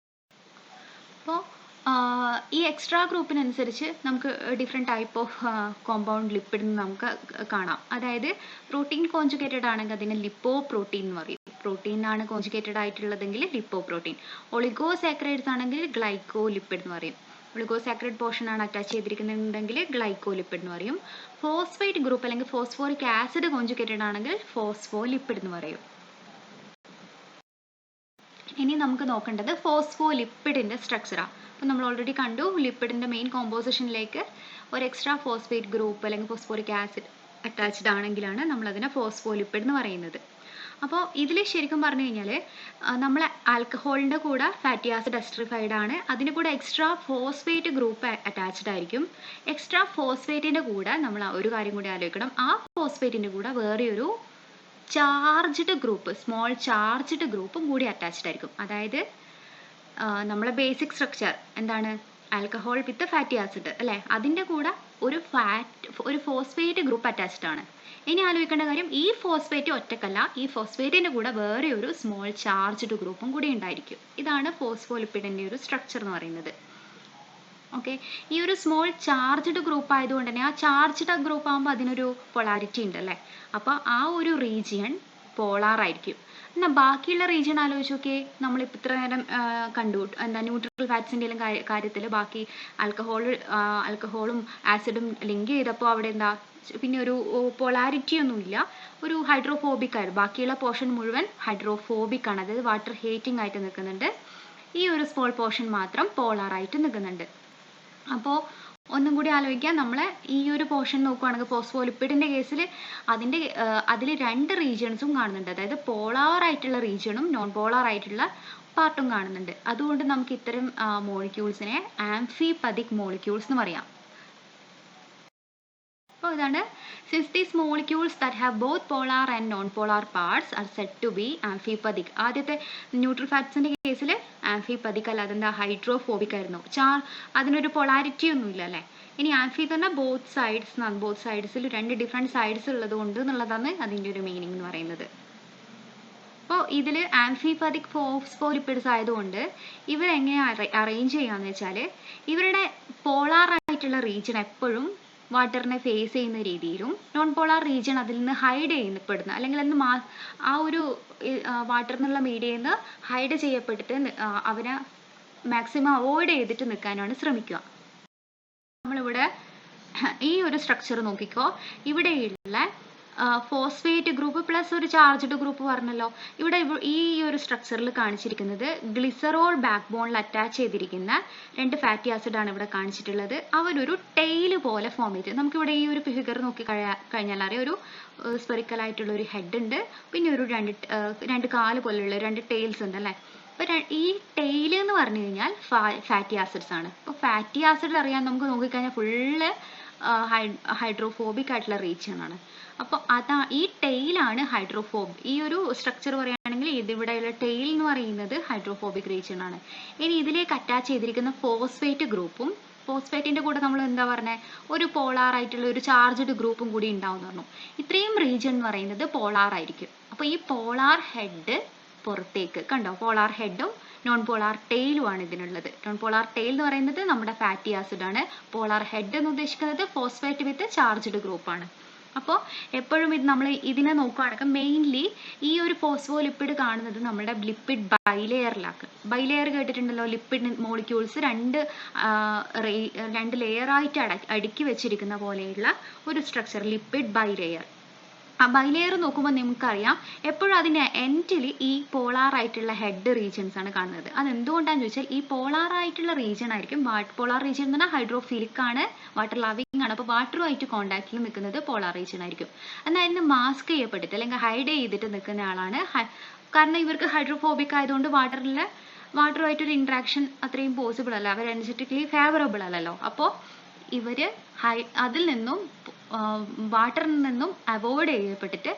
Speaker 1: അപ്പോൾ ഈ എക്സ്ട്രാ ഗ്രൂപ്പിനനുസരിച്ച് നമുക്ക് different type of compound lipid നമുക്ക് കാണാം. അതായത് പ്രോട്ടീൻ കോഞ്ചുഗേറ്റഡ് ആണെങ്കിൽ അതിനെ ലിപ്പോ പ്രോട്ടീൻ എന്ന് പറയും. പ്രോട്ടീനാണ് കോഞ്ചുഗേറ്റഡ് ആയിട്ടുള്ളതെങ്കിൽ ലിപ്പോ പ്രോട്ടീൻ. ഒളിഗോസാക്രൈഡ്സ് ആണെങ്കിൽ ഗ്ലൈക്കോ ലിപ്പിഡ് എന്ന് പറയും. ഒളിഗോസാക്രൈഡ് പോർഷൻ ആണ് അറ്റാച്ച് ചെയ്തിരിക്കുന്നുണ്ടെങ്കിൽ ഗ്ലൈക്കോ ലിപ്പിഡ് എന്ന് പറയും. ഫോസ്ഫേറ്റ് ഗ്രൂപ്പ് അല്ലെങ്കിൽ ഫോസ്ഫോറിക് ആസിഡ് കോഞ്ചുഗേറ്റഡ് ആണെങ്കിൽ ഫോസ്ഫോ ലിപ്പിഡ് എന്ന് പറയും. ഇനി നമുക്ക് നോക്കേണ്ടത് ഫോസ്ഫോ ലിപ്പിഡിൻ്റെ സ്ട്രക്ചറാണ്. അപ്പോൾ നമ്മൾ ഓൾറെഡി കണ്ടു, ലിപ്പിഡിൻ്റെ മെയിൻ കോമ്പോസിഷനിലേക്ക് ഒരു എക്സ്ട്രാ ഫോസ്ഫേറ്റ് ഗ്രൂപ്പ് അല്ലെങ്കിൽ ഫോസ്ഫോറിക് ആസിഡ് അറ്റാച്ച്ഡ് ആണെങ്കിലാണ് നമ്മളതിനെ ഫോസ്ഫോ ലിപ്പിഡ് എന്ന് പറയുന്നത്. അപ്പോൾ ഇതിൽ ശരിക്കും പറഞ്ഞു കഴിഞ്ഞാൽ നമ്മൾ ആൽക്കഹോളിൻ്റെ കൂടെ ഫാറ്റി ആസിഡ് എസ്റ്ററിഫൈഡ് ആണ്, അതിന് കൂടെ എക്സ്ട്രാ ഫോസ്ഫേറ്റ് ഗ്രൂപ്പ് അറ്റാച്ച്ഡ് ആയിരിക്കും. എക്സ്ട്രാ ഫോസ്ഫേറ്റിൻ്റെ കൂടെ നമ്മൾ ഒരു കാര്യം കൂടി ആലോചിക്കണം, ആ ഫോസ്ഫേറ്റിൻ്റെ കൂടെ വേറെയൊരു ചാർജ്ഡ് ഗ്രൂപ്പ്, സ്മോൾ ചാർജ്ഡ് ഗ്രൂപ്പും കൂടി അറ്റാച്ച്ഡ് ആയിരിക്കും. അതായത് നമ്മളെ ബേസിക് സ്ട്രക്ചർ എന്താണ്, ആൽക്കഹോൾ വിത്ത് ഫാറ്റി ആസിഡ് അല്ലേ, അതിൻ്റെ കൂടെ ഒരു ഫോസ്ഫേറ്റ് ഗ്രൂപ്പ് അറ്റാച്ച്ഡ് ആണ്. ഇനി ആലോചിക്കേണ്ട കാര്യം, ഈ ഫോസ്ഫേറ്റ് ഒറ്റക്കല്ല, ഈ ഫോസ്ഫേറ്റിൻ്റെ കൂടെ വേറെ ഒരു സ്മോൾ ചാർജ്ഡ് ഗ്രൂപ്പും കൂടി ഉണ്ടായിരിക്കും. ഇതാണ് ഫോസ്ഫോലിപ്പിഡിൻ്റെ ഒരു സ്ട്രക്ചർ എന്ന് പറയുന്നത്. ഓക്കെ, ഈ ഒരു സ്മോൾ ചാർജ്ഡ് ഗ്രൂപ്പ് ആയതുകൊണ്ട് തന്നെ ആ ചാർജ്ഡ് ഗ്രൂപ്പ് ആകുമ്പോൾ അതിനൊരു പൊളാരിറ്റി ഉണ്ട് അല്ലേ. അപ്പോൾ ആ ഒരു റീജിയൻ പോളാർ ആയിരിക്കും. എന്നാൽ ബാക്കിയുള്ള റീജിയൻ ആലോചിച്ച് നോക്കിയേ, നമ്മളിപ്പോൾ ഇത്ര നേരം കണ്ടു എന്താ ന്യൂട്രൽ ഫാറ്റ്സിൻ്റെ കാര്യത്തിൽ ബാക്കി ആൽക്കഹോളും ആസിഡും ലിങ്ക് ചെയ്തപ്പോൾ അവിടെ എന്താ പിന്നെ ഒരു പൊളാരിറ്റി ഒന്നുമില്ല, ഒരു ഹൈഡ്രോഫോബിക് ആയിരുന്നു. ബാക്കിയുള്ള പോർഷൻ മുഴുവൻ ഹൈഡ്രോഫോബിക് ആണ്, അതായത് വാട്ടർ ഹേറ്റിംഗ് ആയിട്ട് നിൽക്കുന്നുണ്ട്. ഈ ഒരു സ്മോൾ പോർഷൻ മാത്രം പോളാറായിട്ട് നിൽക്കുന്നുണ്ട്. അപ്പോൾ ഒന്നും കൂടി ആലോചിക്കാം, നമ്മൾ ഈ ഒരു പോർഷൻ നോക്കുകയാണെങ്കിൽ ഫോസ്ഫോലിപ്പിഡിൻ്റെ കേസിൽ അതിൽ രണ്ട് റീജിയൻസും കാണുന്നുണ്ട്. അതായത് പോളാർ ആയിട്ടുള്ള റീജിയണും നോൺ പോളാർ ആയിട്ടുള്ള പാർട്ടും കാണുന്നുണ്ട്. അതുകൊണ്ട് നമുക്ക് ഇത്തരം മോളിക്യൂൾസിനെ ആംഫിപതിക് മോളിക്യൂൾസ് എന്ന് പറയാം. അപ്പോൾ ഇതാണ് since these molecules that have both polar and non-polar parts are said to be amphipathic. ആദ്യത്തെ ന്യൂട്രൽ ഫാറ്റ്സിന്റെ കേസിൽ ആംഫിപതിക് അല്ല, അതെന്താ ഹൈഡ്രോഫോബിക് ആയിരുന്നു. അതിനൊരു പൊളാരിറ്റി ഒന്നും ഇല്ല അല്ലേ. ഇനി ആംഫി തന്നെ ബോത്ത് സൈഡ്സിൽ രണ്ട് ഡിഫറെൻറ്റ് സൈഡ്സ് ഉള്ളത് കൊണ്ട് എന്നുള്ളതാണ് അതിൻ്റെ ഒരു മീനിങ് എന്ന് പറയുന്നത്. അപ്പോൾ ഇതിൽ ആംഫിപതിക് ഫോസ്ഫോലിപ്പിഡ്സ് ആയതുകൊണ്ട് ഇവരെങ്ങനെ അറേഞ്ച് ചെയ്യാന്ന് വെച്ചാൽ ഇവരുടെ പോളാർ ആയിട്ടുള്ള റീജിയൻ എപ്പോഴും വാട്ടറിനെ ഫേസ് ചെയ്യുന്ന രീതിയിലും നോൺ പോളാർ റീജിയൻ അതിൽ നിന്ന് ഹൈഡ് ചെയ്യപ്പെടുന്ന അല്ലെങ്കിൽ ആ ഒരു വാട്ടറിൽ നിന്നുള്ള മീഡിയയിൽ നിന്ന് ഹൈഡ് ചെയ്യപ്പെട്ടിട്ട് അവരെ മാക്സിമം അവോയ്ഡ് ചെയ്തിട്ട് നിൽക്കാനാണ് ശ്രമിക്കുക. നമ്മളിവിടെ ഈ ഒരു സ്ട്രക്ചർ നോക്കിക്കോ. ഇവിടെയുള്ള ഫോസ്ഫേറ്റ് ഗ്രൂപ്പ് പ്ലസ് ഒരു ചാർജ്ഡ് ഗ്രൂപ്പ് പറഞ്ഞല്ലോ. ഇവിടെ ഈ ഒരു സ്ട്രക്ചറിൽ കാണിച്ചിരിക്കുന്നത് ഗ്ലിസറോൾ ബാക്ക് ബോണിൽ അറ്റാച്ച് ചെയ്തിരിക്കുന്ന രണ്ട് ഫാറ്റി ആസിഡ് ആണ് ഇവിടെ കാണിച്ചിട്ടുള്ളത്. അവരൊരു ടെയിൽ പോലെ ഫോം ചെയ്ത് നമുക്കിവിടെ ഈ ഒരു ഫിഗർ നോക്കി കഴിഞ്ഞാൽ അറിയാം. ഒരു സ്പെറിക്കൽ ആയിട്ടുള്ള ഒരു ഹെഡ് ഉണ്ട്, പിന്നെ ഒരു രണ്ട് കാല് പോലെയുള്ള രണ്ട് ടെയിൽസ് ഉണ്ട് അല്ലേ. അപ്പോൾ ഈ ടെയിൽ എന്ന് പറഞ്ഞു കഴിഞ്ഞാൽ ഫാറ്റി ആസിഡ്സ് ആണ്. അപ്പോൾ ഫാറ്റി ആസിഡ് അറിയാൻ നമുക്ക് നോക്കിക്കഴിഞ്ഞാൽ ഫുള്ള് ഹൈഡ്രോഫോബിക് ആയിട്ടുള്ള റീജിയൻ ആണ്. അപ്പോൾ ഈ ടെയിലാണ് ഈ ഒരു സ്ട്രക്ചർ പറയുകയാണെങ്കിൽ ഇതിവിടെയുള്ള ടെയിൽ എന്ന് പറയുന്നത് ഹൈഡ്രോഫോബിക് റീജിയൻ ആണ്. ഇനി ഇതിലേക്ക് അറ്റാച്ച് ചെയ്തിരിക്കുന്ന ഫോസ്ഫേറ്റ് ഗ്രൂപ്പും ഫോസ്ഫേറ്റിന്റെ കൂടെ നമ്മൾ എന്താ പറഞ്ഞത്, ഒരു പോളാർ ആയിട്ടുള്ള ഒരു ചാർജ്ഡ് ഗ്രൂപ്പും കൂടി ഉണ്ടാവും എന്ന് പറഞ്ഞു. ഇത്രയും റീജിയൻ എന്ന് പറയുന്നത് പോളാർ ആയിരിക്കും. അപ്പോൾ ഈ പോളാർ ഹെഡ് പുറത്തേക്ക് കണ്ടോ, പോളാർ ഹെഡും നോൺ പോളാർ ടെയിലും ആണ് ഇതിനുള്ളത്. നോൺ പോളാർ ടെയിൽ എന്ന് പറയുന്നത് നമ്മുടെ ഫാറ്റി ആസിഡ് ആണ്. പോളാർ ഹെഡ് എന്ന് ഉദ്ദേശിക്കുന്നത് ഫോസ്ഫേറ്റ് വിത്ത് ചാർജ്ഡ് ഗ്രൂപ്പ് ആണ്. അപ്പോൾ എപ്പോഴും നമ്മൾ ഇതിനെ നോക്കുകയാണെങ്കിൽ മെയിൻലി ഈ ഒരു ഫോസ്ഫോലിപ്പിഡ് കാണുന്നത് നമ്മുടെ ലിപ്പിഡ് ബൈലെയറിലാക്ക്. ബൈലെയർ കേട്ടിട്ടുണ്ടല്ലോ, ലിപ്പിഡ് മോളിക്യൂൾസ് രണ്ട് ലെയറായിട്ട് അടുക്കി വെച്ചിരിക്കുന്ന പോലെയുള്ള ഒരു സ്ട്രക്ചർ, ലിപ്പിഡ് ബൈലെയർ. ആ ബൈലെയർ നോക്കുമ്പോൾ നമുക്കറിയാം എപ്പോഴും അതിൻ്റെ എൻഡിൽ ഈ പോളാർ ആയിട്ടുള്ള ഹെഡ് റീജിയൻസ് ആണ് കാണുന്നത്. അതെന്തുകൊണ്ടാന്ന് ചോദിച്ചാൽ ഈ പോളാർ ആയിട്ടുള്ള റീജിയൻ ആയിരിക്കും. പോളാർ റീജിയൻ എന്ന് പറഞ്ഞാൽ ഹൈഡ്രോഫിലിക് ആണ്, വാട്ടർ ലവിങ് ആണ്. അപ്പോൾ വാട്ടറുമായിട്ട് കോൺടാക്റ്റിൽ നിൽക്കുന്നത് പോളാർ റീജിയൻ ആയിരിക്കും. എന്നാൽ അതിന് മാസ്ക് ചെയ്യപ്പെട്ടിട്ട് അല്ലെങ്കിൽ ഹൈഡ് ചെയ്തിട്ട് നിൽക്കുന്ന ആളാണ്. കാരണം ഇവർക്ക് ഹൈഡ്രോഫോബിക് ആയതുകൊണ്ട് വാട്ടറുമായിട്ടൊരു ഇൻട്രാക്ഷൻ അത്രയും പോസിബിൾ അല്ല, അവർ എനർജറ്റിക്കലി ഫേവറബിൾ അല്ലല്ലോ. അപ്പോൾ ഇവര് അതിൽ നിന്നും വാട്ടറിൽ നിന്നും അവോയ്ഡ് ചെയ്യപ്പെട്ടിട്ട്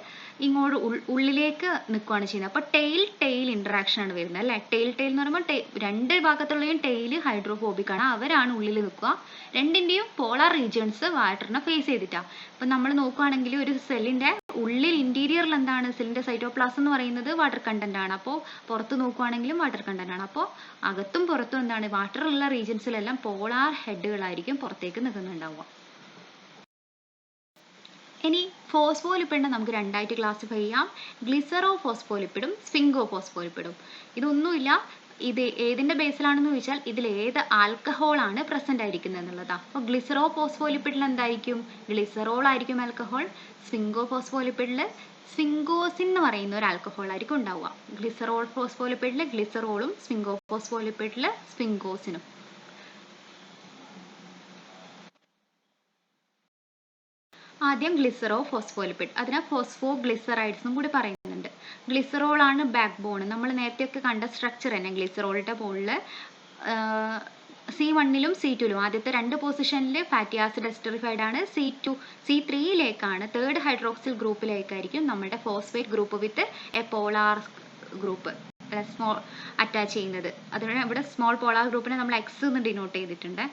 Speaker 1: ഇങ്ങോട്ട് ഉള്ളിലേക്ക് നിൽക്കുകയാണ് ചെയ്യുന്നത്. അപ്പോൾ ടെയിൽ ഇൻട്രാക്ഷൻ ആണ് വരുന്നത് അല്ലേ. ടെയിൽ എന്ന് പറയുമ്പോൾ രണ്ട് ഭാഗത്തുള്ളയും ടെയിൽ ഹൈഡ്രോഫോബിക് ആണ്, അവരാണ് ഉള്ളിൽ നിൽക്കുക. രണ്ടിൻ്റെയും പോളാർ റീജിയൻസ് വാട്ടറിനെ ഫേസ് ചെയ്തിട്ടാണ്. അപ്പം നമ്മൾ നോക്കുകയാണെങ്കിൽ ഒരു സെല്ലിൻ്റെ ഉള്ളിൽ ഇന്റീരിയറിൽ എന്താണ്, സെല്ലിൻ്റെ സൈറ്റോപ്ലാസം എന്ന് പറയുന്നത് വാട്ടർ കണ്ടന്റ് ആണ്. അപ്പോൾ പുറത്ത് നോക്കുകയാണെങ്കിലും വാട്ടർ കണ്ടന്റ് ആണ്. അപ്പോൾ അകത്തും പുറത്തും എന്താണ്, വാട്ടറുള്ള റീജിയൻസിലെല്ലാം പോളാർ ഹെഡുകളായിരിക്കും പുറത്തേക്ക് നിൽക്കുന്നുണ്ടാവുക. ഇനി ഫോസ്ഫോലിപ്പിഡിനെ നമുക്ക് രണ്ടായിട്ട് ക്ലാസിഫൈ ചെയ്യാം. ഗ്ലിസറോ ഫോസ്ഫോലിപ്പിഡും സ്ഫിങ്കോ ഫോസ്ഫോലിപ്പിഡും. ഇതൊന്നുമില്ല, ഇത് ഏതിന്റെ ബേസിലാണെന്ന് ചോദിച്ചാൽ ഇതിൽ ഏത് ആൽക്കഹോൾ ആണ് പ്രസന്റ് ആയിരിക്കുന്നത് എന്നുള്ളതാണ്. അപ്പോൾ ഗ്ലിസറോ ഫോസ്ഫോലിപ്പിഡിൽ എന്തായിരിക്കും, ഗ്ലിസറോൾ ആയിരിക്കും ആൽക്കഹോൾ. സ്ഫിങ്കോ ഫോസ്ഫോലിപ്പിഡിൽ സ്ഫിങ്കോസിൻ എന്ന് പറയുന്ന ഒരു ആൽക്കഹോൾ ആയിരിക്കും ഉണ്ടാവുക. ഗ്ലിസറോൾ ഫോസ്ഫോലിപ്പിഡിൽ ഗ്ലിസറോളും സ്ഫിങ്കോ ഫോസ്ഫോലിപ്പിഡിൽ സ്ഫിങ്കോസിനും. ആദ്യം ഗ്ലിസറോ ഫോസ്ഫോലിപ്പിഡ്, അതിനെ ഫോസ്ഫോ ഗ്ലിസറൈഡ്സ് എന്നും കൂടി പറയുന്നുണ്ട്. ഗ്ലിസറോൾ ആണ് ബാക്ക് ബോൺ. നമ്മൾ നേരത്തെയൊക്കെ കണ്ട സ്ട്രക്ചർ തന്നെ ഗ്ലിസറോളിന്റെ ബോണിൽ C1ലും C2ലും ആദ്യത്തെ രണ്ട് പൊസിഷനിൽ ഫാറ്റി ആസിഡ് എസ്റ്ററിഫൈഡ് ആണ്. C3യിലേക്കാണ്, തേർഡ് ഹൈഡ്രോക്സിൽ ഗ്രൂപ്പിലേക്കായിരിക്കും നമ്മുടെ phosphate group with a polar group small attach ചെയ്യുന്നത്. അതുകൊണ്ട് ഇവിടെ സ്മോൾ പോളാർ ഗ്രൂപ്പിനെ നമ്മൾ X എന്ന് ഡിനോട്ട് ചെയ്തിട്ടുണ്ട്.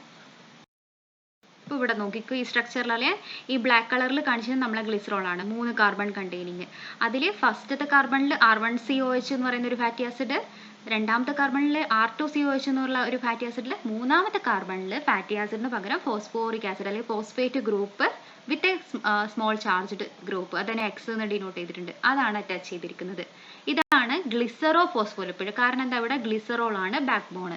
Speaker 1: ഇപ്പോൾ ഇവിടെ നോക്കിക്കോ, ഈ സ്ട്രക്ചറിലെ ഈ ബ്ലാക്ക് കളറിൽ കാണിച്ചത് നമ്മളെ ഗ്ലിസറോൾ ആണ്, 3 കാർബൺ കണ്ടെയ്നിങ്. അതിൽ ഫസ്റ്റത്തെ കാർബണിൽ R1COH എന്ന് പറയുന്ന ഒരു ഫാറ്റി ആസിഡ്, രണ്ടാമത്തെ കാർബണിൽ R2COH എന്നുള്ള ഒരു ഫാറ്റി ആസിഡിൽ, മൂന്നാമത്തെ കാർബണിൽ ഫാറ്റി ആസിഡിന് പകരം ഫോസ്ഫോറിക് ആസിഡ് അല്ലെങ്കിൽ ഫോസ്ഫേറ്റ് ഗ്രൂപ്പ് വിത്ത് സ്മോൾ ചാർജ്ഡ് ഗ്രൂപ്പ്, അതിനെ X എന്ന് ഡിനോട്ട് ചെയ്തിട്ടുണ്ട്, അതാണ് അറ്റാച്ച് ചെയ്തിരിക്കുന്നത്. ഇതാണ് ഗ്ലിസറോ ഫോസ്ഫോലിപ്പിഡ്. കാരണം എന്താ, ഇവിടെ ഗ്ലിസറോൾ ആണ് ബാക്ക് ബോൺ.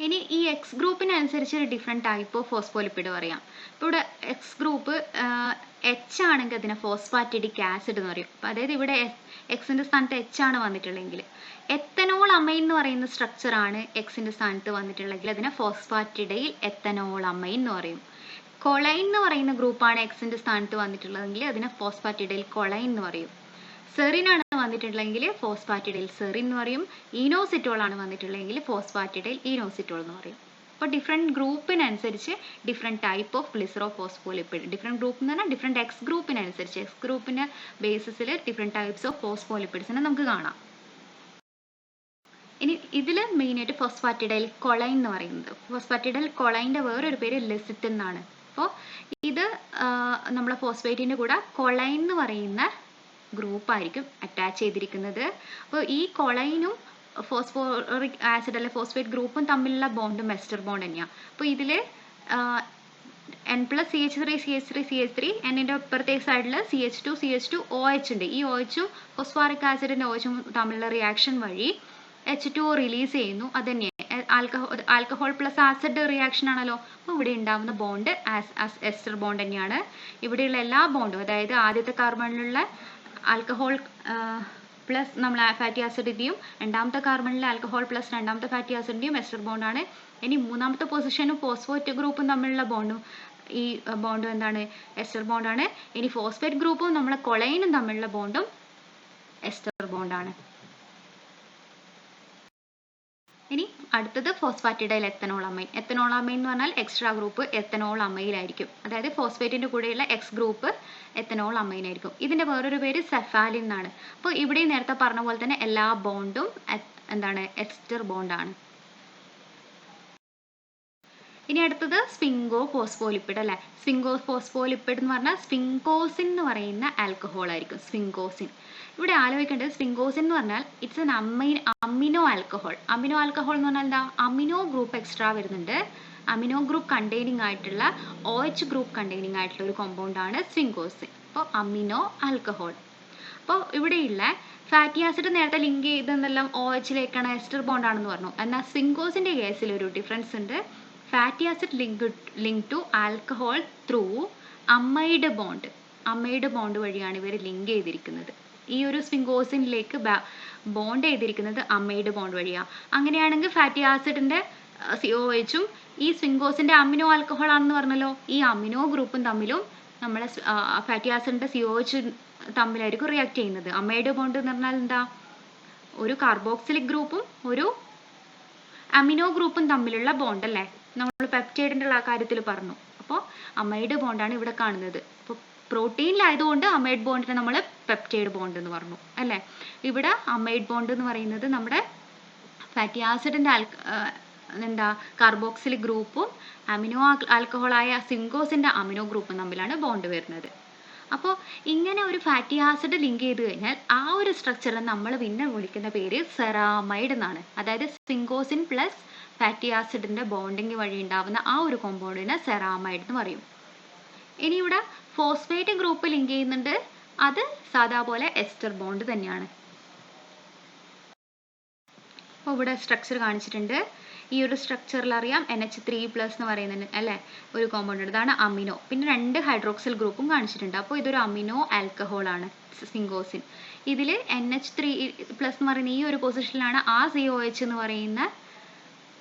Speaker 1: ഇനി ഈ എക്സ് ഗ്രൂപ്പിനനുസരിച്ച് ഒരു ഡിഫറെൻറ്റ് ടൈപ്പ് ഓഫ് ഫോസ്ഫോലിപ്പിഡ് പറയാം. ഇപ്പോൾ ഇവിടെ എക്സ് ഗ്രൂപ്പ് H ആണെങ്കിൽ അതിനെ ഫോസ്ഫാറ്റിഡിക് ആസിഡ് എന്ന് പറയും. അപ്പോൾ അതായത് ഇവിടെ എക്സിൻ്റെ സ്ഥാനത്ത് H ആണ് വന്നിട്ടുള്ളതെങ്കിൽ, എത്തനോൾ അമൈൻ എന്ന് പറയുന്ന സ്ട്രക്ചറാണ് എക്സിൻ്റെ സ്ഥാനത്ത് വന്നിട്ടുള്ളതെങ്കിൽ അതിനെ ഫോസ്ഫാറ്റിഡൈൽ എത്തനോൾ അമൈൻ എന്ന് പറയും. കൊളൈൻ എന്ന് പറയുന്ന ഗ്രൂപ്പാണ് എക്സിൻ്റെ സ്ഥാനത്ത് വന്നിട്ടുള്ളതെങ്കിൽ അതിനെ ഫോസ്ഫാറ്റിഡൈൽ കൊളൈൻ എന്ന് പറയും. സെറിൻ ആണ് വന്നിട്ടുള്ളതെങ്കിൽ ഫോസ്ഫാറ്റിഡൈൽ സെറിൻ എന്ന് പറയും. ഈനോസിറ്റോൾ ആണ് വന്നിട്ടുള്ളതെങ്കിൽ ഫോസ്ഫാറ്റിഡൈൽ ഈനോസിറ്റോൾ എന്ന് പറയും. അപ്പോൾ ഡിഫറെൻറ്റ് ഗ്രൂപ്പിനനുസരിച്ച് different type of glycerophospholipid. Different group എന്ന് പറഞ്ഞാൽ ഡിഫറെൻറ്റ് എക്സ് ഗ്രൂപ്പിനനുസരിച്ച് എക്സ് ഗ്രൂപ്പിൻ്റെ ബേസിസിൽ ഡിഫറെൻറ്റ് ടൈപ്സ് ഓഫ് ഫോസ്ഫോലിപ്പിഡ്സിനെ നമുക്ക് കാണാം. ഇനി ഇതിൽ മെയിനായിട്ട് ഫോസ്ഫാറ്റിഡൈൽ കൊളൈൻ എന്ന് പറയുന്നത്. ഫോസ്ഫാറ്റിഡൈൽ കൊളൈൻ്റെ വേറൊരു പേര് ലെസിറ്റിൻ എന്നാണ്. അപ്പോൾ ഇത് നമ്മളെ ഫോസ്ഫേറ്റിൻ്റെ കൂടെ കൊളൈൻ എന്ന് പറയുന്ന ഗ്രൂപ്പായിരിക്കും അറ്റാച്ച് ചെയ്തിരിക്കുന്നത്. അപ്പോൾ ഈ കൊളൈനും ഫോസ്ഫോറിക് ആസിഡ് അല്ലെ ഫോസ്ഫേറ്റ് ഗ്രൂപ്പും തമ്മിലുള്ള ബോണ്ടും എസ്റ്റർ ബോണ്ട് തന്നെയാണ്. അപ്പോൾ ഇതിൽ N+CH3 എന്നിൻ്റെ അപ്പുറത്തെ സൈഡിൽ CH2 ഉണ്ട്. ഈ OH ഫോസ്ഫോറിക് ആസിഡിൻ്റെ OH തമ്മിലുള്ള റിയാക്ഷൻ വഴി H2O റിലീസ് ചെയ്യുന്നു. അത് തന്നെയാണ് ആൽക്കഹോൾ പ്ലസ് ആസിഡ് റിയാക്ഷൻ ആണല്ലോ. അപ്പോൾ ഇവിടെ ഉണ്ടാകുന്ന ബോണ്ട് എസ്റ്റർ ബോണ്ട് തന്നെയാണ്. ഇവിടെയുള്ള എല്ലാ ബോണ്ടും, അതായത് ആദ്യത്തെ കാർബണിലുള്ള ആൽക്കഹോൾ പ്ലസ് നമ്മൾ ഫാറ്റി ആസിഡിൻ്റെയും രണ്ടാമത്തെ കാർബണിലെ ആൽക്കഹോൾ പ്ലസ് രണ്ടാമത്തെ ഫാറ്റി ആസിഡിൻ്റെയും എസ്റ്റർ ബോണ്ടാണ്. ഇനി മൂന്നാമത്തെ പൊസിഷനും ഫോസ്ഫേറ്റ് ഗ്രൂപ്പും തമ്മിലുള്ള ബോണ്ടും ഈ ബോണ്ടും എന്താണ്? എസ്റ്റർ ബോണ്ടാണ്. ഇനി ഫോസ്ഫേറ്റ് ഗ്രൂപ്പും നമ്മളെ കൊളൈനും തമ്മിലുള്ള ബോണ്ടും എസ്റ്റർ ബോണ്ടാണ്. ഇനി അടുത്തത് ഫോസ്ഫാറ്റിഡൈൽ എത്തനോൾ അമൈൻ. എത്തനോൾ അമൈൻ എന്ന് പറഞ്ഞാൽ എക്സ്ട്രാ ഗ്രൂപ്പ് എത്തനോൾ അമൈനായിരിക്കും. അതായത് ഫോസ്ഫേറ്റിൻ്റെ കൂടെയുള്ള എക്സ് ഗ്രൂപ്പ് എത്തനോൾ അമൈനായിരിക്കും. ഇതിൻ്റെ വേറൊരു പേര് സെഫാലിൻ എന്നാണ്. അപ്പോൾ ഇവിടെ നേരത്തെ പറഞ്ഞ പോലെ തന്നെ എല്ലാ ബോണ്ടും എന്താണ്? എസ്റ്റർ ബോണ്ടാണ്. ഇനി അടുത്തത് സ്ഫിങ്കോ ഫോസ്ഫോലിപ്പിഡ് അല്ലേ. സ്ഫിങ്കോ ഫോസ്ഫോലിപ്പിഡ് എന്ന് പറഞ്ഞാൽ സ്ഫിങ്കോസിൻ എന്ന് പറയുന്ന ആൽക്കഹോൾ ആയിരിക്കും. സ്ഫിങ്കോസിൻ. ഇവിടെ ആലോചിക്കേണ്ടത് സ്ഫിങ്കോസിൻ എന്ന് പറഞ്ഞാൽ it's an amino alcohol. Amino alcohol എന്ന് പറഞ്ഞാൽ എന്താ? അമിനോ ഗ്രൂപ്പ് എക്സ്ട്രാ വരുന്നുണ്ട്. അമിനോ ഗ്രൂപ്പ് കണ്ടെയ്നിങ് ആയിട്ടുള്ള OH ഗ്രൂപ്പ് കണ്ടെയ്നിങ് ആയിട്ടുള്ള ഒരു കോമ്പൗണ്ടാണ് സ്ഫിങ്കോസിൻ. അപ്പോൾ അമിനോ ആൽക്കഹോൾ. അപ്പോൾ ഇവിടെയുള്ള ഫാറ്റി ആസിഡ് നേരത്തെ ലിങ്ക് ചെയ്തെന്നെല്ലാം OHലേക്കാണ് എസ്റ്റർ ബോണ്ടാണെന്ന് പറഞ്ഞു. എന്നാൽ സ്ഫിങ്കോസിൻ്റെ കേസിൽ ഒരു ഡിഫറൻസ് ഉണ്ട്. Fatty acid link to alcohol through amide bond. Amide bond വഴിയാണ് ഇവർ ലിങ്ക് ചെയ്തിരിക്കുന്നത്. ഈ ഒരു സ്ഫിങ്കോസിനിലേക്ക് ബോണ്ട് ചെയ്തിരിക്കുന്നത് അമൈഡ് ബോണ്ട് വഴിയാണ്. അങ്ങനെയാണെങ്കിൽ ഫാറ്റി ആസിഡിൻ്റെ COHും ഈ സ്ഫിങ്കോസിൻ്റെ അമിനോ ആൽക്കഹോൾ ആണെന്ന് പറഞ്ഞല്ലോ. ഈ അമിനോ ഗ്രൂപ്പും തമ്മിലും നമ്മളെ ഫാറ്റി ആസിഡിൻ്റെ COH തമ്മിലായിരിക്കും റിയാക്ട് ചെയ്യുന്നത്. അമൈഡ് ബോണ്ട് എന്ന് പറഞ്ഞാൽ എന്താ? ഒരു കാർബോക്സിലിക് ഗ്രൂപ്പും ഒരു അമിനോ ഗ്രൂപ്പും തമ്മിലുള്ള ബോണ്ട് അല്ലേ. നമ്മൾ പെപ്റ്റൈഡിൻ്റെ കാര്യത്തിൽ പറഞ്ഞു. അപ്പോൾ അമൈഡ് ബോണ്ടാണ് ഇവിടെ കാണുന്നത്. അപ്പോൾ പ്രോട്ടീനിലായതുകൊണ്ട് അമൈഡ് ബോണ്ടിനെ നമ്മൾ പെപ്റ്റൈഡ് ബോണ്ട് എന്ന് പറഞ്ഞു അല്ലേ. ഇവിടെ അമൈഡ് ബോണ്ട് എന്ന് പറയുന്നത് നമ്മുടെ ഫാറ്റി ആസിഡിൻ്റെ എന്താ കാർബോക്സിലിക് ഗ്രൂപ്പും അമിനോ ആൽക്കഹോളായ സ്ഫിങ്കോസിൻ്റെ അമിനോ ഗ്രൂപ്പും തമ്മിലാണ് ബോണ്ട് വരുന്നത്. അപ്പോൾ ഇങ്ങനെ ഒരു ഫാറ്റി ആസിഡ് ലിങ്ക് ചെയ്ത് കഴിഞ്ഞാൽ ആ ഒരു സ്ട്രക്ചറിനെ നമ്മൾ പിന്നെ വിളിക്കുന്ന പേര് സെറാമൈഡ് എന്നാണ്. അതായത് സ്ഫിങ്കോസിൻ പ്ലസ് ഫാറ്റി ആസിഡിൻ്റെ ബോണ്ടിങ് വഴി ഉണ്ടാവുന്ന ആ ഒരു കോമ്പൗണ്ടിനെ സെറാമൈഡ് എന്ന് പറയും. ഇനി ഇവിടെ ഫോസ്ഫേറ്റ് ഗ്രൂപ്പ് ലിങ്ക് ചെയ്യുന്നുണ്ട്. അത് സാധാ പോലെ എസ്റ്റർ ബോണ്ട് തന്നെയാണ്. അപ്പോൾ ഇവിടെ സ്ട്രക്ചർ കാണിച്ചിട്ടുണ്ട്. ഈ ഒരു സ്ട്രക്ചറിൽ അറിയാം NH3+ എന്ന് പറയുന്നത് അല്ലേ ഒരു കോമ്പൗണ്ട് ഉണ്ട്. ഇതാണ് അമിനോ. പിന്നെ 2 ഹൈഡ്രോക്സിൽ ഗ്രൂപ്പും കാണിച്ചിട്ടുണ്ട്. അപ്പോൾ ഇതൊരു അമിനോ ആൽക്കഹോൾ ആണ് സ്ഫിങ്കോസിൻ. ഇതിൽ NH3+ എന്ന് പറയുന്ന ഈ ഒരു പൊസിഷനിലാണ് ആ COH എന്ന് പറയുന്ന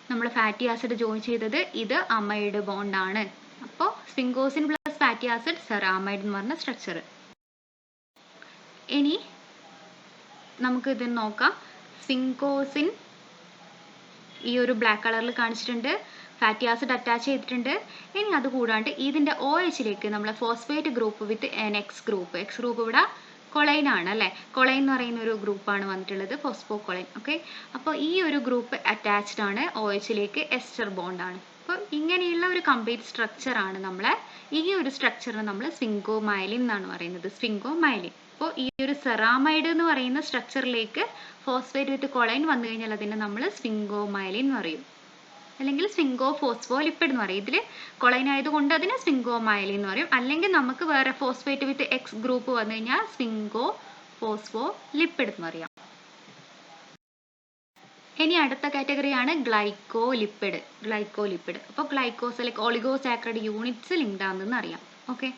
Speaker 1: നമ്മൾ ഫാറ്റി ആസിഡ് ജോയിൻ ചെയ്തത്. ഇത് അമൈഡ് ബോണ്ട് ആണ്. അപ്പോൾ സ്ഫിങ്കോസിൻ പ്ലസ് ഫാറ്റി ആസിഡ് സെറാമൈഡ് എന്ന് പറഞ്ഞ സ്ട്രക്ചർ. ഇനി നമുക്ക് ഇത് നോക്കാം. സ്ഫിങ്കോസിൻ ഈ ഒരു ബ്ലാക്ക് കളറിൽ കാണിച്ചിട്ടുണ്ട്. ഫാറ്റി ആസിഡ് അറ്റാച്ച് ചെയ്തിട്ടുണ്ട്. ഇനി അത് കൂടാണ്ട് ഇതിൻ്റെ OHലേക്ക് നമ്മൾ ഫോസ്ഫേറ്റ് ഗ്രൂപ്പ് വിത്ത് എക്സ് ഗ്രൂപ്പ്. എക്സ് ഗ്രൂപ്പ് ഇവിടെ കൊളൈൻ ആണ് അല്ലേ. കൊളൈൻ എന്ന് പറയുന്ന ഒരു ഗ്രൂപ്പാണ് വന്നിട്ടുള്ളത്, ഫോസ്ഫോ കൊളൈൻ. ഓക്കെ. അപ്പോൾ ഈ ഒരു ഗ്രൂപ്പ് അറ്റാച്ച്ഡ് ആണ് OHലേക്ക്, എസ്റ്റർ ബോണ്ട് ആണ്. അപ്പോൾ ഇങ്ങനെയുള്ള ഒരു കംപ്ലീറ്റ് സ്ട്രക്ചറാണ് നമ്മളെ ഈ ഒരു സ്ട്രക്ചറിന് നമ്മൾ സ്ഫിങ്കോമൈലിൻ എന്നാണ് പറയുന്നത്. സ്ഫിങ്കോമൈലിൻ. അപ്പോൾ ഈ ഒരു സെറാമൈഡ് എന്ന് പറയുന്ന സ്ട്രക്ചറിലേക്ക് ഫോസ്ഫേറ്റ് വിത്ത് കൊളൈൻ വന്നു കഴിഞ്ഞാൽ അതിനെ നമ്മൾ സ്ഫിങ്കോമൈലിൻ എന്ന് പറയും, അല്ലെങ്കിൽ സ്ഫിങ്കോ ഫോസ്ഫോലിപ്പിഡ് എന്ന് പറയും. ഇതിൽ കൊളൈൻ ആയതുകൊണ്ട് അതിനെ സ്ഫിങ്കോമൈലിൻ എന്ന് പറയും. അല്ലെങ്കിൽ നമുക്ക് വേറെ ഫോസ്ഫേറ്റ് വിത്ത് എക്സ് ഗ്രൂപ്പ് വന്നു കഴിഞ്ഞാൽ സ്ഫിങ്കോ ഫോസ്ഫോലിപ്പിഡ് എന്ന് പറയാം. ഇനി അടുത്ത കാറ്റഗറിയാണ് ഗ്ലൈക്കോലിപ്പിഡ്. അപ്പോൾ ഗ്ലൈക്കോസ് ഒളിഗോസാക്കറൈഡ് യൂണിറ്റ്സ് ലിങ്ക്ഡ് ആണെന്ന് അറിയാം. ഓക്കെ.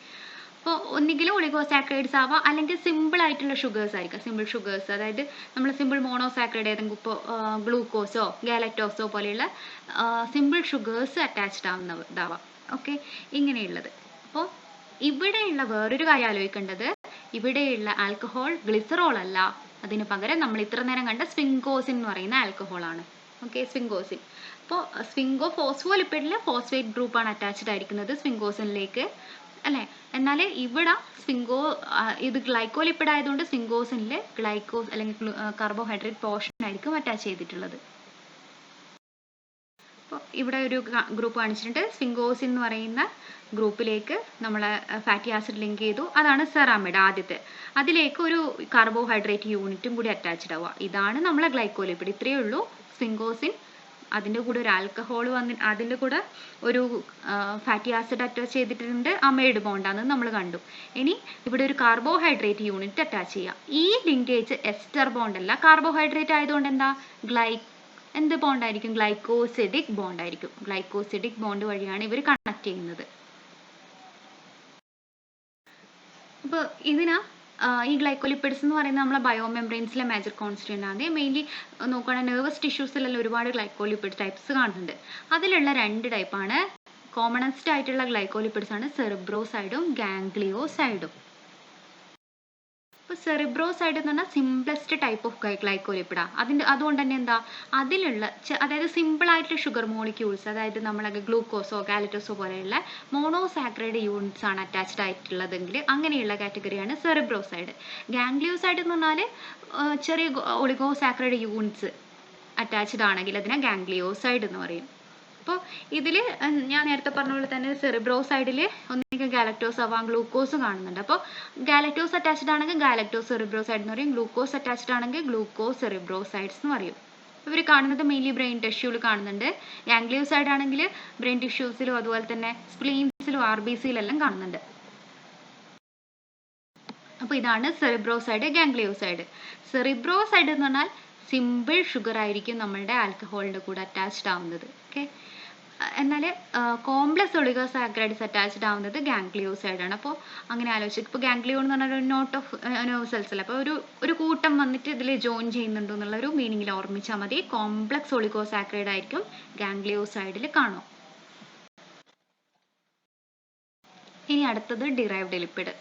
Speaker 1: അപ്പോൾ ഒന്നുകിലും ഒളിഗോസാക്കറൈഡ്സ് ആവാം, അല്ലെങ്കിൽ സിമ്പിൾ ആയിട്ടുള്ള ഷുഗേഴ്സ് ആയിരിക്കാം. സിമ്പിൾ ഷുഗേഴ്സ്, അതായത് നമ്മൾ സിമ്പിൾ മോണോസാക്കറൈഡ് ഏതെങ്കിലും ഇപ്പോൾ ഗ്ലൂക്കോസോ ഗാലക്ടോസോ പോലെയുള്ള സിമ്പിൾ ഷുഗേഴ്സ് അറ്റാച്ച്ഡ് ആവുന്നതാവാം. ഓക്കെ, ഇങ്ങനെയുള്ളത്. അപ്പോൾ ഇവിടെയുള്ള വേറൊരു കാര്യം ആലോചിക്കേണ്ടത്, ഇവിടെയുള്ള ആൽക്കഹോൾ ഗ്ലിസറോൾ അല്ല, അതിന് പകരം നമ്മൾ ഇത്ര നേരം കണ്ട സ്ഫിങ്കോസിൻ എന്ന് പറയുന്ന ആൽക്കഹോളാണ്. ഓക്കെ, സ്ഫിങ്കോസിൻ. അപ്പോൾ സ്വിംഗോ ഫോസ്ഫോലിപ്പിഡിൽ ഫോസ്ഫേറ്റ് ഗ്രൂപ്പാണ് അറ്റാച്ച്ഡ് ആയിരിക്കുന്നത് സ്വിംഗോസിനിലേക്ക് അല്ലേ. എന്നാൽ ഇവിടെ ഇത് ഗ്ലൈക്കോലിപ്പിഡ് ആയതുകൊണ്ട് സ്വിംഗോസിനിൽ ഗ്ലൈക്കോസ് അല്ലെങ്കിൽ കാർബോഹൈഡ്രേറ്റ് പോർഷൻ ആയിരിക്കും അറ്റാച്ച് ചെയ്തിട്ടുള്ളത്. അപ്പോൾ ഇവിടെ ഒരു ഗ്രൂപ്പ് കാണിച്ചിട്ടുണ്ട്. സ്വിംഗോസിൻ എന്ന് പറയുന്ന ഗ്രൂപ്പിലേക്ക് നമ്മൾ ഫാറ്റി ആസിഡ് ലിങ്ക് ചെയ്തു. അതാണ് സെറാമിഡ് ആദ്യത്തെ. അതിലേക്ക് ഒരു കാർബോഹൈഡ്രേറ്റ് യൂണിറ്റും കൂടി അറ്റാച്ച്ഡ് ആവുക. ഇതാണ് നമ്മളെ ഗ്ലൈക്കോലിപ്പിഡ്. ഇത്രയേ ഉള്ളൂ. സ്വിംഗോസിൻ, അതിൻ്റെ കൂടെ ഒരു ആൽക്കഹോൾ അതിൻ്റെ കൂടെ ഒരു ഫാറ്റി ആസിഡ് അറ്റാച്ച് ചെയ്തിട്ടുണ്ട്. അമൈഡ് ബോണ്ടാണ് നമ്മൾ കണ്ടു. ഇനി ഇവിടെ ഒരു കാർബോഹൈഡ്രേറ്റ് യൂണിറ്റ് അറ്റാച്ച് ചെയ്യാം. ഈ ലിങ്കേജ് എസ്റ്റർ ബോണ്ട് അല്ല. കാർബോഹൈഡ്രേറ്റ് ആയതുകൊണ്ട് എന്താ എന്ത് ബോണ്ടായിരിക്കും? ഗ്ലൈക്കോസിഡിക് ബോണ്ടായിരിക്കും. ഗ്ലൈക്കോസിഡിക് ബോണ്ട് വഴിയാണ് ഇവർ കണക്ട് ചെയ്യുന്നത്. അപ്പോൾ ഈ ഗ്ലൈക്കോലിപ്പിഡ്സ് എന്ന് പറയുന്നത് നമ്മളെ ബയോമെംബ്രെയിൻസിലെ മേജർ കോൺസ്റ്റിറ്റ്യൂൻ്റ് ആണ്. മെയിൻലി നോക്കുകയാണെങ്കിൽ നെർവസ് ടിഷ്യൂസിലെല്ലാം ഒരുപാട് ഗ്ലൈക്കോലിപ്പിഡ് ടൈപ്സ് കാണുന്നുണ്ട്. അതിലുള്ള 2 ടൈപ്പാണ്. കോമണസ്റ്റ് ആയിട്ടുള്ള ഗ്ലൈക്കോലിപ്പിഡ്സ് ആണ് സെറിബ്രോസൈഡും ഗാംഗ്ലിയോസൈഡും. ഇപ്പോൾ സെറിബ്രോസൈഡ് എന്ന് പറഞ്ഞാൽ സിംപ്ലസ്റ്റ് ടൈപ്പ് ഓഫ് ഗ്ലൈക്കോലിപ്പിഡാണ്. അതുകൊണ്ട് തന്നെ എന്താ അതിലുള്ള അതായത് സിമ്പിൾ ആയിട്ടുള്ള ഷുഗർ മോളിക്യൂൾസ്, അതായത് നമ്മളെ ഗ്ലൂക്കോസോ ഗാലറ്റോസോ പോലെയുള്ള മോണോസാക്രൈഡ് യൂണിറ്റ്സ് ആണ് അറ്റാച്ച്ഡ് ആയിട്ടുള്ളതെങ്കിൽ അങ്ങനെയുള്ള കാറ്റഗറിയാണ് സെറിബ്രോസൈഡ്. ഗാംഗ്ലിയോസൈഡ് എന്ന് പറഞ്ഞാൽ ചെറിയ ഒളിഗോസാക്രൈഡ് യൂണിറ്റ്സ് അറ്റാച്ച്ഡ് ആണെങ്കിൽ അതിനെ ഗാംഗ്ലിയോസൈഡ് എന്ന് പറയും. അപ്പോൾ ഇതിൽ ഞാൻ നേരത്തെ പറഞ്ഞ പോലെ തന്നെ സെറിബ്രോസൈഡിൽ ഒന്നില്ലെങ്കിൽ ഗാലക്ടോസ് ആവാം, ഗ്ലൂക്കോസ് കാണുന്നുണ്ട്. അപ്പോൾ ഗാലക്ടോസ് അറ്റാച്ച്ഡ് ആണെങ്കിൽ ഗാലക്ടോസ് സെറിബ്രോസൈഡ് എന്ന് പറയും. ഗ്ലൂക്കോസ് അറ്റാച്ച്ഡ് ആണെങ്കിൽ ഗ്ലൂക്കോസ് സെറിബ്രോസൈഡ്സ് എന്ന് പറയും. ഇവർ കാണുന്നത് മെയിൻലി ബ്രെയിൻ ടിഷ്യൂവിൽ കാണുന്നുണ്ട്. ഗാംഗ്ലിയോസൈഡ് ആണെങ്കിൽ ബ്രെയിൻ ടിഷ്യൂസിലും അതുപോലെ തന്നെ സ്പ്ലീൻസിലും RBCയിലെല്ലാം കാണുന്നുണ്ട്. അപ്പോൾ ഇതാണ് സെറിബ്രോസൈഡ്, ഗാംഗ്ലിയോസൈഡ്. സെറിബ്രോസൈഡ് എന്ന് പറഞ്ഞാൽ സിമ്പിൾ ഷുഗർ ആയിരിക്കും നമ്മളുടെ ആൽക്കഹോളിൻ്റെ കൂടെ അറ്റാച്ച്ഡ് ആവുന്നത്. ഓക്കെ, എന്നാൽ കോംപ്ലക്സ് ഒളിഗോസാക്രൈഡ്സ് അറ്റാച്ച്ഡ് ആവുന്നത് ഗാംഗ്ലിയോസൈഡ് ആണ്. അപ്പോൾ അങ്ങനെ ആലോചിച്ചു. ഇപ്പോൾ ഗാംഗ്ലിയോ എന്ന് പറഞ്ഞാൽ ഒരു നോട്ട് ഓഫ് നെർവ് സെൽസ് അല്ല. അപ്പോൾ ഒരു കൂട്ടം വന്നിട്ട് ഇതിൽ ജോയിൻ ചെയ്യുന്നുണ്ടോ എന്നുള്ള ഒരു മീനിങ്ങിൽ ഓർമ്മിച്ചാൽ മതി. കോംപ്ലക്സ് ഒളിഗോസാക്രൈഡ് ആയിരിക്കും ഗാംഗ്ലിയോസൈഡിൽ കാണും. ഇനി അടുത്തത് ഡിറൈവ്ഡ് ലിപ്പിഡ്.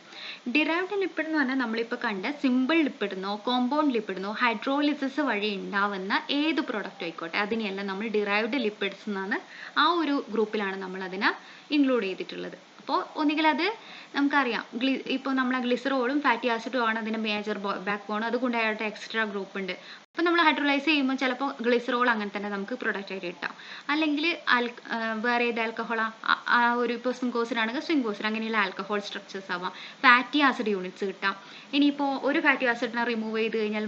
Speaker 1: ഡിറൈവ്ഡ് ലിപ്പിഡ് എന്ന് പറഞ്ഞാൽ നമ്മളിപ്പോൾ കണ്ട സിമ്പിൾ ലിപ്പിഡെന്നോ കോമ്പൗണ്ട് ലിപ്പിഡെന്നോ ഹൈഡ്രോളിസിസ് വഴി ഉണ്ടാവുന്ന ഏത് പ്രൊഡക്റ്റ് ആയിക്കോട്ടെ അതിനെയല്ല നമ്മൾ ഡിറൈവ്ഡ് ലിപ്പിഡ്സ് എന്നാണ് ആ ഒരു ഗ്രൂപ്പിലാണ് നമ്മൾ അതിനെ ഇൻക്ലൂഡ് ചെയ്തിട്ടുള്ളത്. അപ്പോൾ ഒന്നുകിൽ അത് നമുക്കറിയാം ഇപ്പോൾ നമ്മളെ ഗ്ലിസറോളും ഫാറ്റി ആസിഡും ആണ് അതിൻ്റെ മേജർ ബാക്ക് ബോൺ. അതുകൊണ്ട് അയാളുടെ എക്സ്ട്രാ ഗ്രൂപ്പ് ഉണ്ട്. അപ്പോൾ നമ്മൾ ഹൈഡ്രോളൈസ് ചെയ്യുമ്പോൾ ചിലപ്പോൾ ഗ്ലിസറോൾ അങ്ങനെ തന്നെ നമുക്ക് പ്രൊഡക്റ്റ് ആയിട്ട് കിട്ടാം. അല്ലെങ്കിൽ വേറെ ഏത് ആൽക്കഹോളാണ് ഒരു ഇപ്പോൾ സ്വിംഗോസിനാണെങ്കിൽ സ്വിംഗോസിൻ അങ്ങനെയുള്ള ആൽക്കഹോൾ സ്ട്രക്ചേഴ്സ് ആവാം. ഫാറ്റി ആസിഡ് യൂണിറ്റ്സ് കിട്ടാം. ഇനിയിപ്പോൾ ഒരു ഫാറ്റി ആസിഡിനെ റിമൂവ് ചെയ്ത് കഴിഞ്ഞാൽ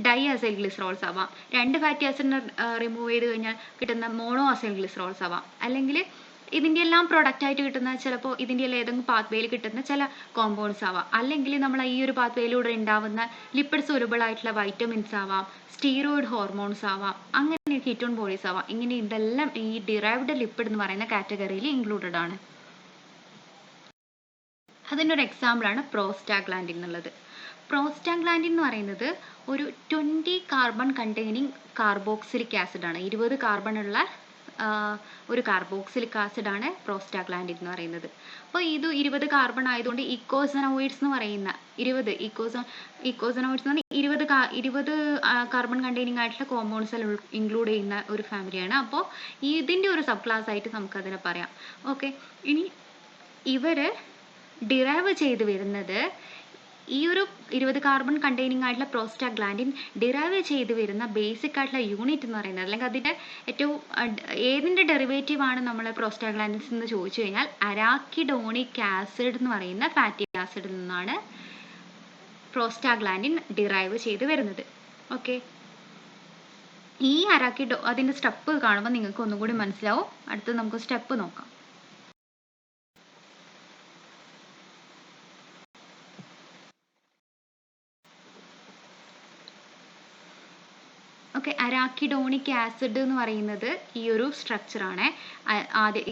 Speaker 1: ഡൈ അസൈൽ ഗ്ലിസറോൾസ് ആവാം. 2 ഫാറ്റി ആസിഡിനെ റിമൂവ് ചെയ്ത് കഴിഞ്ഞാൽ കിട്ടുന്ന മോണോ അസൈൽ ഗ്ലിസറോൾസ് ആവാം. അല്ലെങ്കിൽ ഇതിൻ്റെ എല്ലാം പ്രൊഡക്റ്റ് ആയിട്ട് കിട്ടുന്ന ചിലപ്പോൾ ഇതിൻ്റെ എല്ലാം ഏതെങ്കിലും പാത്വേയിൽ കിട്ടുന്ന ചില കോമ്പൗണ്ട്സ് ആവാം. അല്ലെങ്കിൽ നമ്മൾ ഈ ഒരു പാത്വേയിലൂടെ ഉണ്ടാവുന്ന ലിപ്പിഡ് സോലുബിൾ ആയിട്ടുള്ള വൈറ്റമിൻസ് ആവാം, സ്റ്റീറോയിഡ് ഹോർമോൺസ് ആവാം, അങ്ങനെ കീറ്റോൺ ബോഡീസ് ആവാം. ഇങ്ങനെ ഇതെല്ലാം ഈ ഡിറൈവ്ഡ് ലിപ്പിഡ് എന്ന് പറയുന്ന കാറ്റഗറിയിൽ ഇൻക്ലൂഡഡ് ആണ്. അതിൻ്റെ ഒരു എക്സാമ്പിളാണ് പ്രോസ്റ്റാഗ്ലാൻഡിൻ എന്നുള്ളത്. പ്രോസ്റ്റാഗ്ലാൻഡിൻ എന്ന് പറയുന്നത് ഒരു 20 കാർബൺ കണ്ടെയ്നിങ് കാർബോക്സിലിക് ആസിഡ് ആണ്. 20 കാർബൺ ഉള്ള ഒരു കാർബോക്സിലിക് ആസിഡ് ആണ് പ്രോസ്റ്റാഗ്ലാൻഡിൻ എന്ന് പറയുന്നത്. അപ്പോൾ ഇത് 20 കാർബൺ ആയതുകൊണ്ട് ഇക്കോസനോയിഡ്സ് എന്ന് പറയുന്ന 20 ഇക്കോസനോയിഡ്സ് എന്ന് പറഞ്ഞാൽ 20 കാർബൺ കണ്ടെയ്നിങ് ആയിട്ടുള്ള കോമ്പൗണ്ട്സ് എല്ലാം ഇൻക്ലൂഡ് ചെയ്യുന്ന ഒരു ഫാമിലിയാണ്. അപ്പോൾ ഇതിൻ്റെ ഒരു സബ് ക്ലാസ് ആയിട്ട് നമുക്കതിനെ പറയാം. ഓക്കെ, ഇനി ഇവർ ഡിറൈവ് ചെയ്ത് വരുന്നത് ഈ ഒരു 20 കാർബൺ കണ്ടെയ്നിങ് ആയിട്ടുള്ള പ്രോസ്റ്റാഗ്ലാൻഡിൻ ഡിറൈവ് ചെയ്ത് വരുന്ന ബേസിക് ആയിട്ടുള്ള യൂണിറ്റ് എന്ന് പറയുന്നത് അല്ലെങ്കിൽ അതിൻ്റെ ഏറ്റവും ഏതിൻ്റെ ഡെറിവേറ്റീവ് ആണ് നമ്മൾ പ്രോസ്റ്റാഗ്ലാൻഡിൻസ് എന്ന് ചോദിച്ചു കഴിഞ്ഞാൽ അരാക്കിഡോണിക് ആസിഡ് എന്ന് പറയുന്ന ഫാറ്റി ആസിഡിൽ നിന്നാണ് പ്രോസ്റ്റാഗ്ലാൻഡിൻ ഡിറൈവ് ചെയ്ത് വരുന്നത്. ഓക്കെ, ഈ അതിൻ്റെ സ്റ്റെപ്പ് കാണുമ്പോൾ നിങ്ങൾക്ക് ഒന്നും കൂടി മനസ്സിലാവും. അടുത്ത് നമുക്ക് സ്റ്റെപ്പ് നോക്കാം. ഓക്കെ, അരാക്കിഡോണിക് ആസിഡ് എന്ന് പറയുന്നത് ഈ ഒരു സ്ട്രക്ചറാണ്.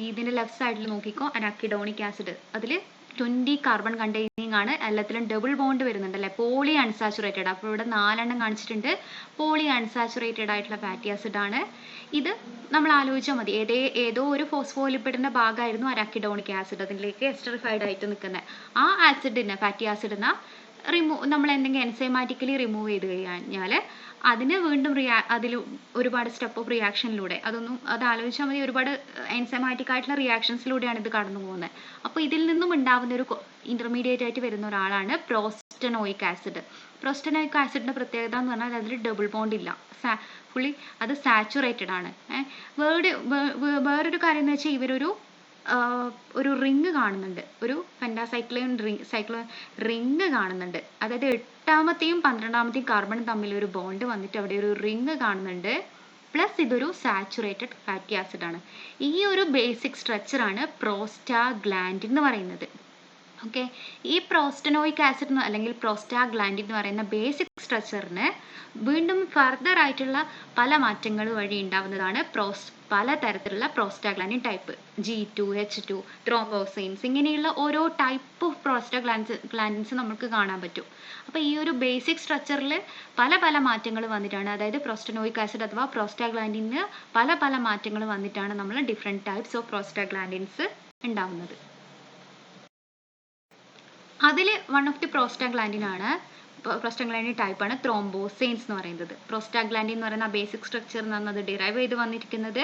Speaker 1: ഇതിൻ്റെ ലെഫ്റ്റ് സൈഡിൽ നോക്കിക്കോ, അരാക്കിഡോണിക് ആസിഡ് അതിൽ 20 കാർബൺ കണ്ടെയ്നിങ് ആണ്. എല്ലാത്തിലും ഡബിൾ ബോണ്ട് വരുന്നുണ്ട് അല്ലേ, പോളി അൺസാച്ചുറേറ്റഡ്. അപ്പോൾ ഇവിടെ 4 എണ്ണം കാണിച്ചിട്ടുണ്ട്. പോളി അൺസാച്ചുറേറ്റഡ് ആയിട്ടുള്ള ഫാറ്റി ആസിഡ് ആണ് ഇത്. നമ്മൾ ആലോചിച്ചാൽ മതി, ഏതോ ഒരു ഫോസ്ഫോലിപ്പിഡിൻ്റെ ഭാഗമായിരുന്നു അരാക്കിഡോണിക് ആസിഡ്. അതിലേക്ക് എസ്റ്ററിഫൈഡ് ആയിട്ട് നിൽക്കുന്നത് ആ ആസിഡിനെ ഫാറ്റി ആസിഡിനെ നമ്മൾ എന്തെങ്കിലും എൻസൈമാറ്റിക്കലി റിമൂവ് ചെയ്ത് കഴിഞ്ഞാൽ അതിന് വീണ്ടും അതിൽ ഒരുപാട് സ്റ്റെപ്പ് ഓഫ് റിയാക്ഷനിലൂടെ അത് ആലോചിച്ചാൽ മതി, ഒരുപാട് എൻസൈമാറ്റിക് ആയിട്ടുള്ള റിയാക്ഷൻസിലൂടെയാണ് ഇത് കടന്നു പോകുന്നത്. അപ്പോൾ ഇതിൽ നിന്നും ഉണ്ടാവുന്ന ഒരു ഇന്റർമീഡിയറ്റ് ആയിട്ട് വരുന്ന ഒരാളാണ് പ്രോസ്റ്റനോയിക് ആസിഡ്. പ്രോസ്റ്റനോയിക് ആസിഡിന്റെ പ്രത്യേകത എന്ന് പറഞ്ഞാൽ അതിൽ ഡബിൾ ബോണ്ട് ഇല്ല, ഫുള്ളി അത് സാച്ചുറേറ്റഡ് ആണ്. വേറൊരു കാര്യം എന്ന് വെച്ചാൽ ഇവരൊരു ഒരു റിങ് കാണുന്നുണ്ട്, ഒരു പെന്റാസൈക്ലോൺ റിങ് കാണുന്നുണ്ട്. അതായത് 8ാമത്തെയും 12ാമത്തെയും കാർബൺ തമ്മിൽ ഒരു ബോണ്ട് വന്നിട്ട് അവിടെ ഒരു റിങ് കാണുന്നുണ്ട്. പ്ലസ് ഇതൊരു സാച്ചുറേറ്റഡ് ഫാറ്റി ആസിഡ് ആണ്. ഈ ഒരു ബേസിക് സ്ട്രക്ചർ ആണ് പ്രോസ്റ്റാഗ്ലാൻഡിൻ എന്ന് പറയുന്നത്. ഓക്കെ, ഈ പ്രോസ്റ്റനോയിക് ആസിഡ് അല്ലെങ്കിൽ പ്രോസ്റ്റാഗ്ലാൻഡിൻ എന്ന് പറയുന്ന ബേസിക് സ്ട്രക്ചറിന് വീണ്ടും ഫർദർ ആയിട്ടുള്ള പല മാറ്റങ്ങൾ വഴി ഉണ്ടാവുന്നതാണ് പലതരത്തിലുള്ള പ്രോസ്റ്റാഗ്ലാൻഡിൻ ടൈപ്പ്. G2, H2, ത്രോംബോസിൻസ്, ഇങ്ങനെയുള്ള ഓരോ ടൈപ്പ് ഓഫ് പ്രോസ്റ്റാഗ്ലാൻഡിൻസ് നമുക്ക് കാണാൻ പറ്റും. അപ്പോൾ ഈ ഒരു ബേസിക് സ്ട്രക്ചറിൽ പല പല മാറ്റങ്ങൾ വന്നിട്ടാണ്, അതായത് പ്രോസ്റ്റനോയിക് ആസിഡ് അഥവാ പ്രോസ്റ്റാഗ്ലാൻഡിന് പല പല മാറ്റങ്ങൾ വന്നിട്ടാണ് നമ്മൾ ഡിഫറെൻറ്റ് ടൈപ്സ് ഓഫ് പ്രോസ്റ്റാഗ്ലാൻഡിൻസ് ഉണ്ടാവുന്നത്. അതിൽ one of the prostaglandin type ആണ് ത്രോംബോസൈൻസ് എന്ന് പറയുന്നത്. പ്രോസ്റ്റാഗ്ലാൻഡിൻ എന്ന് പറയുന്ന ബേസിക് സ്ട്രക്ചർ എന്നത് ഡിറൈവ് ചെയ്ത് വന്നിരിക്കുന്നത്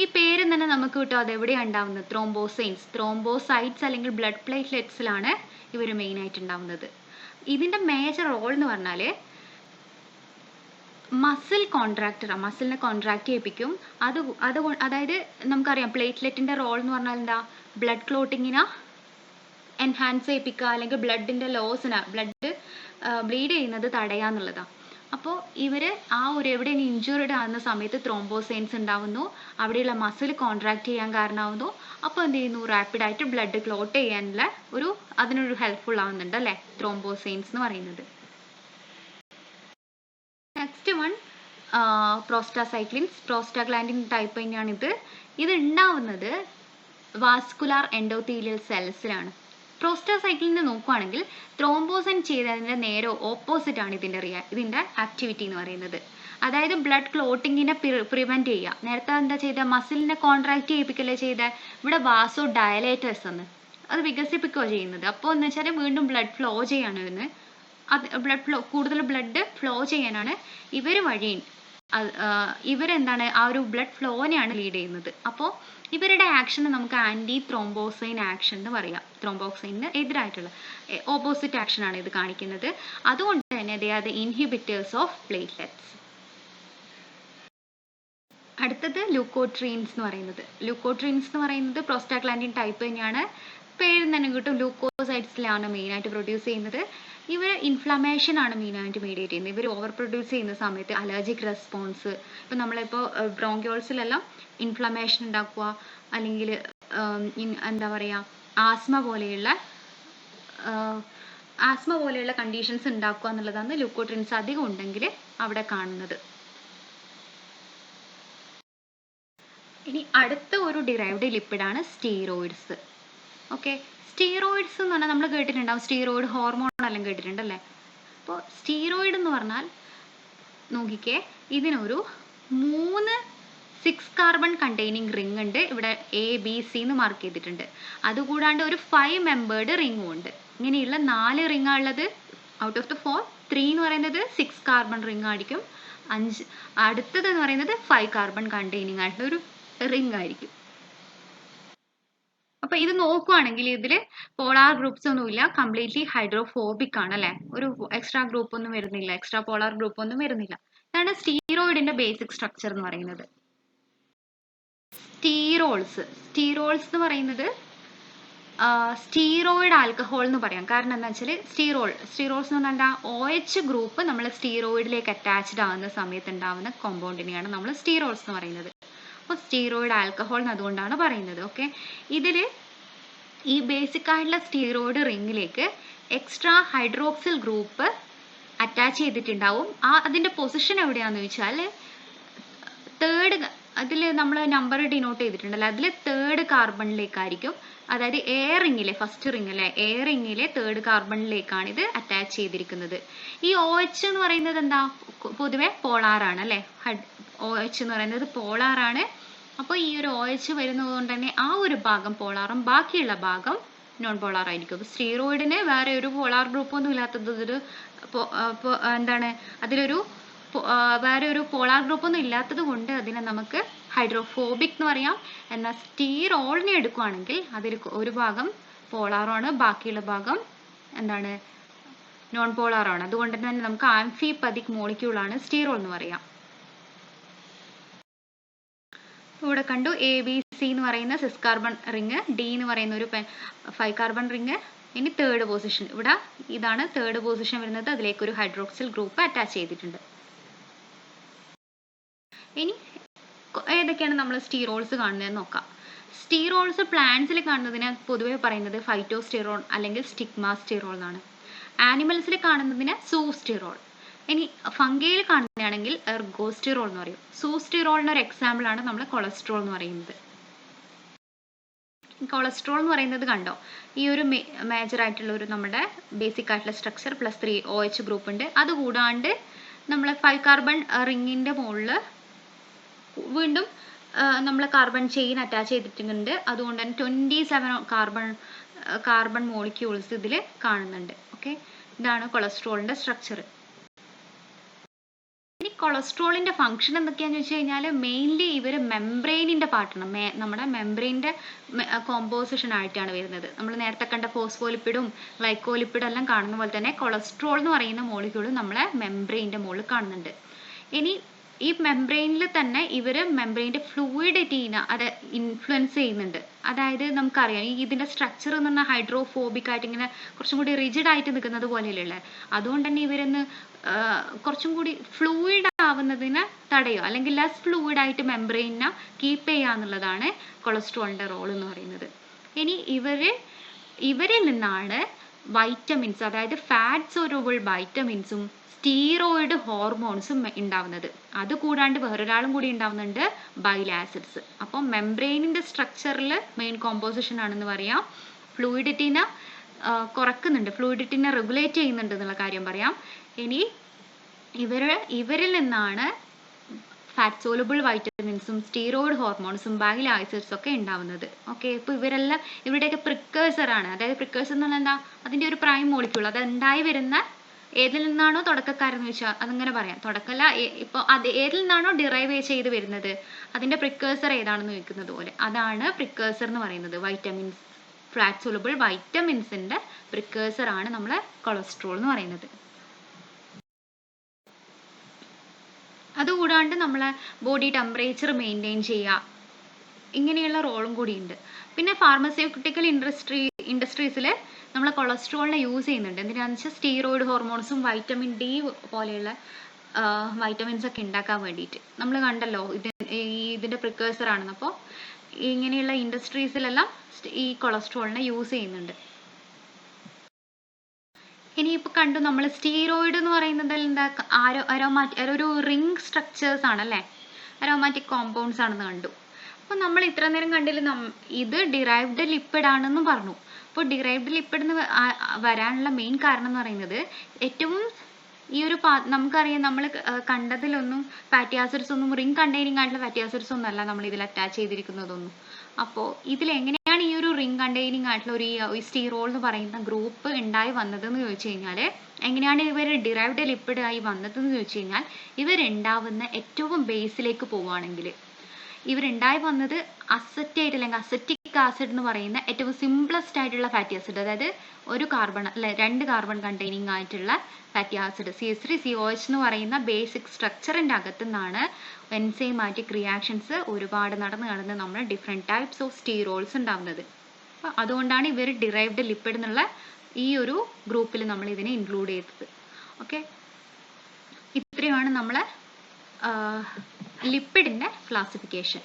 Speaker 1: ഈ പേര് തന്നെ നമുക്ക് കിട്ടും അതെവിടെയാണ് ഉണ്ടാവുന്നത്, ത്രോംബോസൈൻസ്, ത്രോംബോസൈറ്റ്സ് അല്ലെങ്കിൽ ബ്ലഡ് പ്ലേറ്റ്ലെറ്റ്സിലാണ് ഇവർ മെയിൻ ആയിട്ട് ഉണ്ടാവുന്നത്. ഇതിന്റെ മേജർ റോൾ എന്ന് പറഞ്ഞാൽ മസിലിനെ കോൺട്രാക്ട് ചെയ്യിപ്പിക്കും. അതായത് നമുക്കറിയാം പ്ലേറ്റ്ലെറ്റിന്റെ റോൾ എന്ന് പറഞ്ഞാൽ എന്താ, ബ്ലഡ് ക്ലോട്ടിങ്ങിനെ എൻഹാൻസ് ചെയ്യിപ്പിക്കുക, അല്ലെങ്കിൽ ബ്ലഡിന്റെ ലോസിന് ബ്ലഡ് ബ്ലീഡ് ചെയ്യുന്നത് തടയാന്നുള്ളതാണ്. അപ്പോൾ ഇവർ എവിടെയെങ്കിലും ഇഞ്ചുറിഡ് ആകുന്ന സമയത്ത് ത്രോംബോസൈൻസ് ഉണ്ടാവുന്നു, അവിടെയുള്ള മസിൽ കോൺട്രാക്ട് ചെയ്യാൻ കാരണമാവുന്നു. അപ്പോൾ എന്ത് ചെയ്യുന്നു, റാപ്പിഡായിട്ട് ബ്ലഡ് ക്ലോട്ട് ചെയ്യാനുള്ള അതിനൊരു ഹെൽപ്ഫുൾ ആവുന്നുണ്ട് അല്ലേ ത്രോംബോസൈൻസ് എന്ന് പറയുന്നത്. നെക്സ്റ്റ് വൺ പ്രോസ്റ്റാസൈക്ലിൻസ്, പ്രോസ്റ്റാഗ്ലാൻഡിൻ ടൈപ്പ് തന്നെയാണ് ഇത് ഉണ്ടാവുന്നത് വാസ്കുലാർ എൻഡോത്തീലിയൽ സെൽസിലാണ്. പ്രോസ്റ്റാസൈക്ലിനെ നോക്കുകയാണെങ്കിൽ ത്രോംബോസൈൻ ചെയ്തതിന്റെ നേരെ ഓപ്പോസിറ്റ് ആണ് ഇതിന്റെ ആക്ടിവിറ്റി എന്ന് പറയുന്നത്. അതായത് ബ്ലഡ് ക്ലോട്ടിങ്ങിനെ പ്രിവെന്റ് ചെയ്യുക. നേരത്തെ എന്താ ചെയ്ത, മസിലിനെ കോൺട്രാക്ട് ചെയ്യിപ്പിക്കല്ലേ ചെയ്ത, ഇവിടെ വാസോ ഡയലേറ്റേഴ്സ് എന്ന് അത് വികസിപ്പിക്കുകയോ ചെയ്യുന്നത്. അപ്പോൾ എന്ന് വെച്ചാൽ വീണ്ടും ബ്ലഡ് ഫ്ലോ ചെയ്യാണ് ഇവന്ന്, കൂടുതൽ ബ്ലഡ് ഫ്ലോ ചെയ്യാനാണ് ഇവരെന്താണ് ആ ഒരു ബ്ലഡ് ഫ്ലോനെയാണ് ലീഡ് ചെയ്യുന്നത്. അപ്പോൾ ഇവരുടെ ആക്ഷൻ നമുക്ക് ആന്റി ത്രോംബോസൈൻ ആക്ഷൻ എന്ന് പറയാം. ത്രോംബോസൈനിന് എതിരായിട്ടുള്ള ഓപ്പോസിറ്റ് ആക്ഷൻ ആണ് ഇത് കാണിക്കുന്നത്. അതുകൊണ്ട് തന്നെ they are the inhibitors of platelets. അടുത്തത് ലുക്കോട്രീൻസ് എന്ന് പറയുന്നത് പ്രോസ്റ്റാഗ്ലാൻഡിൻ ടൈപ്പ് തന്നെയാണ്. പേര് തന്നെ കിട്ടും, ലൂക്കോസൈഡ്സിലാണ് മെയിൻ ആയിട്ട് പ്രൊഡ്യൂസ് ചെയ്യുന്നത്. ഇവർ ഇൻഫ്ലമേഷൻ ആണ് മെയിൻ ആയിട്ട് മീഡിയേറ്റ് ചെയ്യുന്നത്. ഇവർ ഓവർ പ്രൊഡ്യൂസ് ചെയ്യുന്ന സമയത്ത് അലർജിക് റെസ്പോൺസ്, ഇപ്പം നമ്മളിപ്പോൾ ബ്രോങ്ക്യോൾസിലെല്ലാം ഇൻഫ്ലമേഷൻ ഉണ്ടാക്കുക, അല്ലെങ്കിൽ എന്താ പറയുക ആസ്മ പോലെയുള്ള കണ്ടീഷൻസ് ഉണ്ടാക്കുക എന്നുള്ളതാണ് ലുക്കോട്രിൻസ് അധികം ഉണ്ടെങ്കിൽ അവിടെ കാണുന്നത്. ഇനി അടുത്ത ഒരു ഡിറൈവ്ഡ് ലിപ്പിഡാണ് സ്റ്റീറോയിഡ്സ്. ഓക്കെ, സ്റ്റീറോയിഡ്സ് എന്ന് പറഞ്ഞാൽ നമ്മൾ കേട്ടിട്ടുണ്ടാവും, സ്റ്റീറോയിഡ് ഹോർമോൺ എല്ലാം കേട്ടിട്ടുണ്ടല്ലേ. അപ്പോൾ സ്റ്റീറോയിഡ് എന്ന് പറഞ്ഞാൽ നോക്കിക്കേ, ഇതിനൊരു 3 6 കാർബൺ കണ്ടെയ്നിങ് റിംഗ് ഉണ്ട്. ഇവിടെ ABC എന്ന് മാർക്ക് ചെയ്തിട്ടുണ്ട്. അതുകൂടാണ്ട് ഒരു 5 മെമ്പേർഡ് റിംഗും ഉണ്ട്. ഇങ്ങനെയുള്ള 4 റിംഗാണ് ഉള്ളത്. ഔട്ട് ഓഫ് ദ 4, 3 എന്ന് പറയുന്നത് 6 കാർബൺ റിംഗ് ആയിരിക്കും. അടുത്തത് എന്ന് പറയുന്നത് 5 കാർബൺ കണ്ടെയ്നിങ് ആയിട്ടുള്ള ഒരു റിംഗ് ആയിരിക്കും. അപ്പൊ ഇത് നോക്കുവാണെങ്കിൽ ഇതിൽ പോളാർ ഗ്രൂപ്പ്സ് ഒന്നുമില്ല, കംപ്ലീറ്റ്ലി ഹൈഡ്രോഫോബിക് ആണ് അല്ലെ, ഒരു എക്സ്ട്രാ ഗ്രൂപ്പ് ഒന്നും വരുന്നില്ല, എക്സ്ട്രാ പോളാർ ഗ്രൂപ്പ് ഒന്നും വരുന്നില്ല. ഇതാണ് സ്റ്റീറോയിഡിന്റെ ബേസിക് സ്ട്രക്ചർ എന്ന് പറയുന്നത്. സ്റ്റീറോൾസ് എന്ന് പറയുന്നത് സ്റ്റീറോയിഡ് ആൽക്കഹോൾ എന്ന് പറയാം. കാരണം എന്താ വെച്ചാൽ സ്റ്റീറോൾസ് എന്ന് പറഞ്ഞാൽ OH ഗ്രൂപ്പ് നമ്മൾ സ്റ്റീറോയിഡിലേക്ക് അറ്റാച്ച്ഡ് ആവുന്ന സമയത്ത് ഉണ്ടാവുന്ന കോമ്പൗണ്ടിനെയാണ് നമ്മൾ സ്റ്റീറോൾസ് എന്ന് പറയുന്നത്. അപ്പോൾ സ്റ്റീറോയിഡ് ആൽക്കഹോൾ എന്ന് അതുകൊണ്ടാണ് പറയുന്നത്. ഓക്കെ, ഇതിൽ ഈ ബേസിക് ആയിട്ടുള്ള സ്റ്റീറോയിഡ് റിങ്ങിലേക്ക് എക്സ്ട്രാ ഹൈഡ്രോക്സിൽ ഗ്രൂപ്പ് അറ്റാച്ച് ചെയ്തിട്ടുണ്ടാവും. അതിന്റെ പൊസിഷൻ എവിടെയാണെന്ന് വെച്ചാൽ അതിൽ നമ്മൾ നമ്പർ ഡിനോട്ട് ചെയ്തിട്ടുണ്ടല്ലോ, അതിൽ 3rd കാർബണിലേക്കായിരിക്കും. അതായത് ഫസ്റ്റ് റിംഗ് അല്ലെ, റിങ്ങിലെ 3rd കാർബണിലേക്കാണ് ഇത് അറ്റാച്ച് ചെയ്തിരിക്കുന്നത്. ഈ OH എന്ന് പറയുന്നത് എന്താ, പൊതുവെ പോളാറാണ് അല്ലെ, OH എന്ന് പറയുന്നത് പോളാറാണ്. അപ്പോൾ ഈ ഒരു OH വരുന്നത് കൊണ്ട് തന്നെ ആ ഒരു ഭാഗം പോളാറും ബാക്കിയുള്ള ഭാഗം നോൺ പോളാർ ആയിരിക്കും. സ്റ്റീറോയിഡിന് വേറെ ഒരു പോളാർ ഗ്രൂപ്പ് ഒന്നും ഇല്ലാത്തത് എന്താണ്, അതിലൊരു വേറെ ഒരു പോളാർ ഗ്രൂപ്പ് ഒന്നും ഇല്ലാത്തത് കൊണ്ട് അതിനെ നമുക്ക് ഹൈഡ്രോഫോബിക് എന്ന് പറയാം. എന്നാൽ സ്റ്റീറോളിനെ എടുക്കുകയാണെങ്കിൽ അതിൽ ഒരു ഭാഗം പോളാറാണ്, ബാക്കിയുള്ള ഭാഗം എന്താണ്, നോൺ പോളാറാണ്. അതുകൊണ്ട് തന്നെ നമുക്ക് ആംഫിപതിക് മോളിക്യൂളാണ് സ്റ്റീറോൾ എന്ന് പറയാം. ഇവിടെ കണ്ടു ABC എന്ന് പറയുന്ന 6 കാർബൺ റിങ്, D എന്ന് പറയുന്ന ഒരു 5 കാർബൺ റിങ്. ഇനി തേർഡ് പൊസിഷൻ, ഇവിടെ ഇതാണ് തേർഡ് പൊസിഷൻ വരുന്നത്. അതിലേക്ക് ഒരു ഹൈഡ്രോക്സിൽ ഗ്രൂപ്പ് അറ്റാച്ച് ചെയ്തിട്ടുണ്ട്. ഇനി ഏതൊക്കെയാണ് നമ്മൾ സ്റ്റീറോൾസ് കാണുന്നതെന്ന് നോക്കാം. സ്റ്റീറോൾസ് പ്ലാന്റ്സിൽ കാണുന്നതിന് പൊതുവെ പറയുന്നത് ഫൈറ്റോസ്റ്റിറോൾ അല്ലെങ്കിൽ സ്റ്റിഗ്മാസ്റ്റിറോൾ എന്നാണ്. ആനിമൽസിൽ കാണുന്നതിന് സൂസ്റ്റിറോൾ. ഇനി ഫംഗയിൽ കാണുന്നതാണെങ്കിൽ എർഗോസ്റ്റിറോൾ എന്ന് പറയും. സൂസ്റ്റിറോളിന് ഒരു എക്സാമ്പിൾ ആണ് നമ്മൾ കൊളസ്ട്രോൾ എന്ന് പറയുന്നത്. കൊളസ്ട്രോൾ എന്ന് പറയുന്നത് കണ്ടോ, ഈ ഒരു മേജർ ആയിട്ടുള്ള ഒരു നമ്മുടെ ബേസിക് ആയിട്ടുള്ള സ്ട്രക്ചർ +3 OH ഗ്രൂപ്പ് ഉണ്ട്. അതുകൂടാണ്ട് നമ്മൾ 5 കാർബൺ റിങ്ങിന്റെ മുകളിൽ വീണ്ടും നമ്മൾ കാർബൺ ചെയിൻ അറ്റാച്ച് ചെയ്തിട്ടുണ്ട്. അതുകൊണ്ട് തന്നെ 27 കാർബൺ മോളിക്യൂൾസ് ഇതിൽ കാണുന്നുണ്ട്. ഓക്കെ, ഇതാണ് കൊളസ്ട്രോളിന്റെ സ്ട്രക്ചർ. ഇനി കൊളസ്ട്രോളിന്റെ ഫംഗ്ഷൻ എന്തൊക്കെയാണെന്ന് വെച്ച് കഴിഞ്ഞാൽ മെയിൻലി ഇവർ മെംബ്രെയിനിന്റെ പാർട്ടാണ്. നമ്മുടെ മെംബ്രെയിൻ്റെ കോമ്പോസിഷൻ ആയിട്ടാണ് വരുന്നത്. നമ്മൾ നേരത്തെ കണ്ട ഫോസ്ഫോലിപ്പിഡും ഗ്ലൈക്കോലിപ്പിഡും എല്ലാം കാണുന്ന പോലെ തന്നെ കൊളസ്ട്രോൾ എന്ന് പറയുന്ന മോളിക്യൂൾ നമ്മളെ മെംബ്രെയിൻ്റെ മുകളിൽ കാണുന്നുണ്ട്. ഇനി ഈ മെംബ്രെയിനിൽ തന്നെ ഇവർ മെംബ്രെയിൻ്റെ ഫ്ലൂയിഡിറ്റീനെ അത് ഇൻഫ്ലുവൻസ് ചെയ്യുന്നുണ്ട്. അതായത് നമുക്കറിയാം ഇതിൻ്റെ സ്ട്രക്ചർ എന്ന് പറഞ്ഞാൽ ഹൈഡ്രോഫോബിക് ആയിട്ട് ഇങ്ങനെ കുറച്ചും കൂടി റിജിഡ് ആയിട്ട് നിൽക്കുന്നത് പോലെയല്ലേ. അതുകൊണ്ട് തന്നെ ഇവരൊന്ന് കുറച്ചും കൂടി ഫ്ലൂയിഡ് ആവുന്നതിനെ തടയുക, അല്ലെങ്കിൽ ലെസ് ഫ്ലൂയിഡ് ആയിട്ട് മെംബ്രെയിനെ കീപ്പ് ചെയ്യുക എന്നുള്ളതാണ് കൊളസ്ട്രോളിൻ്റെ റോൾ എന്ന് പറയുന്നത്. ഇനി ഇവരിൽ നിന്നാണ് വൈറ്റമിൻസ്, അതായത് ഫാറ്റ് സോലബിൾ വൈറ്റമിൻസും സ്റ്റീറോയിഡ് ഹോർമോൺസും ഉണ്ടാവുന്നത്. അതുകൂടാണ്ട് വേറൊരാളും കൂടി ഉണ്ടാവുന്നുണ്ട്, ബൈൽ ആസിഡ്സ്. അപ്പം മെംബ്രെയിനിൻ്റെ സ്ട്രക്ചറിൽ മെയിൻ കോമ്പോസിഷൻ ആണെന്ന് പറയാം. ഫ്ലൂയിഡിറ്റിനെ കുറക്കുന്നുണ്ട്, ഫ്ലൂയിഡിറ്റിനെ റെഗുലേറ്റ് ചെയ്യുന്നുണ്ട് എന്നുള്ള കാര്യം പറയാം. ഇനി ഇവരിൽ നിന്നാണ് ഫാറ്റ് സോലബിൾ വൈറ്റമിൻസും സ്റ്റീറോയിഡ് ഹോർമോൺസും ബൈൽ ആസിഡ്സും ഒക്കെ ഉണ്ടാവുന്നത്. ഓക്കെ, ഇപ്പോൾ ഇവരെല്ലാം ഇവരുടെയൊക്കെ പ്രിക്കേഴ്സർ ആണ്. അതായത് പ്രിക്കേഴ്സർ എന്ന് പറഞ്ഞാൽ എന്താ, അതിൻ്റെ ഒരു പ്രൈം മോളിക്യൂൾ, അത് ഉണ്ടായി വരുന്ന ഏതിൽ നിന്നാണോ തുടക്കക്കാരെന്ന് വെച്ചാൽ അതങ്ങനെ പറയാം. തുടക്കമല്ല, ഇപ്പോൾ അത് ഏതിൽ നിന്നാണോ ഡിറൈവ് ചെയ്ത് വരുന്നത് അതിൻ്റെ പ്രിക്കേഴ്സർ ഏതാണെന്ന് ചോദിക്കുന്നത് പോലെ, അതാണ് പ്രിക്കേഴ്സർ എന്ന് പറയുന്നത്. വൈറ്റമിൻസ്, ഫാറ്റ് സോലബിൾ വൈറ്റമിൻസിൻ്റെ പ്രിക്കേഴ്സർ ആണ് നമ്മളെ കൊളസ്ട്രോൾ എന്ന് പറയുന്നത്. അതുകൂടാണ്ട് നമ്മളെ ബോഡി ടെമ്പറേച്ചർ മെയിൻറ്റെയിൻ ചെയ്യുക, ഇങ്ങനെയുള്ള റോളും കൂടിയുണ്ട്. പിന്നെ ഫാർമസ്യൂട്ടിക്കൽ ഇൻഡസ്ട്രീസിൽ നമ്മൾ കൊളസ്ട്രോളിനെ യൂസ് ചെയ്യുന്നുണ്ട്. എന്തിനാണെന്ന് വെച്ചാൽ സ്റ്റീറോയിഡ് ഹോർമോൺസും വൈറ്റമിൻ D പോലെയുള്ള വൈറ്റമിൻസ് ഒക്കെ ഉണ്ടാക്കാൻ വേണ്ടിയിട്ട്. നമ്മൾ കണ്ടല്ലോ ഇതിൻ്റെ പ്രിക്കേഴ്സർ ആണെന്ന്. അപ്പോൾ ഇങ്ങനെയുള്ള ഇൻഡസ്ട്രീസിലെല്ലാം ഈ കൊളസ്ട്രോളിനെ യൂസ് ചെയ്യുന്നുണ്ട്. ഇനിയിപ്പോൾ കണ്ടു നമ്മൾ സ്റ്റീറോയിഡ് എന്ന് പറയുന്നത് എന്താ, ഒരു റിംഗ് സ്ട്രക്ചേഴ്സ് ആണല്ലേ, അരോമാറ്റിക് കോമ്പൗണ്ട്സ് ആണെന്ന് കണ്ടു. അപ്പോൾ നമ്മൾ ഇത്ര നേരം കണ്ടില്ല ഇത് ഡിറൈവ്ഡ് ലിപ്പിഡ് ആണെന്നും പറഞ്ഞു. അപ്പോൾ ഡിറൈവ്ഡ് ലിപ്പിഡ് എന്ന് വരാനുള്ള മെയിൻ കാരണം എന്ന് പറയുന്നത് ഏറ്റവും ഈ ഒരു നമുക്കറിയാം നമ്മൾ കണ്ടതിലൊന്നും ഫാറ്റി ആസിഡ്സ് ഒന്നും റിംഗ് കണ്ടെയ്നിങ് ആയിട്ടുള്ള ഫാറ്റി ആസിഡ്സ് ഒന്നും അല്ല നമ്മൾ ഇതിൽ അറ്റാച്ച് ചെയ്തിരിക്കുന്നതൊന്നും. അപ്പോൾ ഇതിൽ എങ്ങനെയാണ് ഈ ഒരു റിംഗ് കണ്ടെയ്നിങ് ആയിട്ടുള്ള ഒരു സ്റ്റീറോൾ എന്ന് പറയുന്ന ഗ്രൂപ്പ് ഉണ്ടായി വന്നതെന്ന് ചോദിച്ചു കഴിഞ്ഞാൽ, എങ്ങനെയാണ് ഇവർ ഡിറൈവ്ഡ് ലിപ്പിഡ് ആയി വന്നതെന്ന് ചോദിച്ചു കഴിഞ്ഞാൽ, ഇവരുണ്ടാവുന്ന ഏറ്റവും ബേസിലേക്ക് പോവുകയാണെങ്കിൽ ഇവരുണ്ടായി വന്നത് അസറ്റേറ്റ് അല്ലെങ്കിൽ അസറ്റിക് ആസിഡ് എന്ന് പറയുന്ന ഏറ്റവും സിംപ്ലസ്റ്റ് ആയിട്ടുള്ള ഫാറ്റി ആസിഡ്, അതായത് ഒരു കാർബൺ അല്ലെ 2 കാർബൺ കണ്ടെയ്നിങ് ആയിട്ടുള്ള ഫാറ്റി ആസിഡ് CH3COH എന്ന് പറയുന്ന ബേസിക് സ്ട്രക്ചറിൻ്റെ അകത്തു നിന്നാണ് എൻസൈമാറ്റിക് റിയാക്ഷൻസ് ഒരുപാട് നടന്ന് നമ്മൾ ഡിഫറെൻറ്റ് ടൈപ്സ് ഓഫ് സ്റ്റീറോൾസ് ഉണ്ടാവുന്നത്. അപ്പോൾ അതുകൊണ്ടാണ് ഇവർ ഡിറൈവ്ഡ് ലിപ്പിഡ് എന്നുള്ള ഈ ഒരു ഗ്രൂപ്പിൽ നമ്മൾ ഇതിനെ ഇൻക്ലൂഡ് ചെയ്തത്. ഓക്കെ, ഇത്രയാണ് നമ്മളെ ലിപ്പിഡിൻ്റെ ക്ലാസിഫിക്കേഷൻ.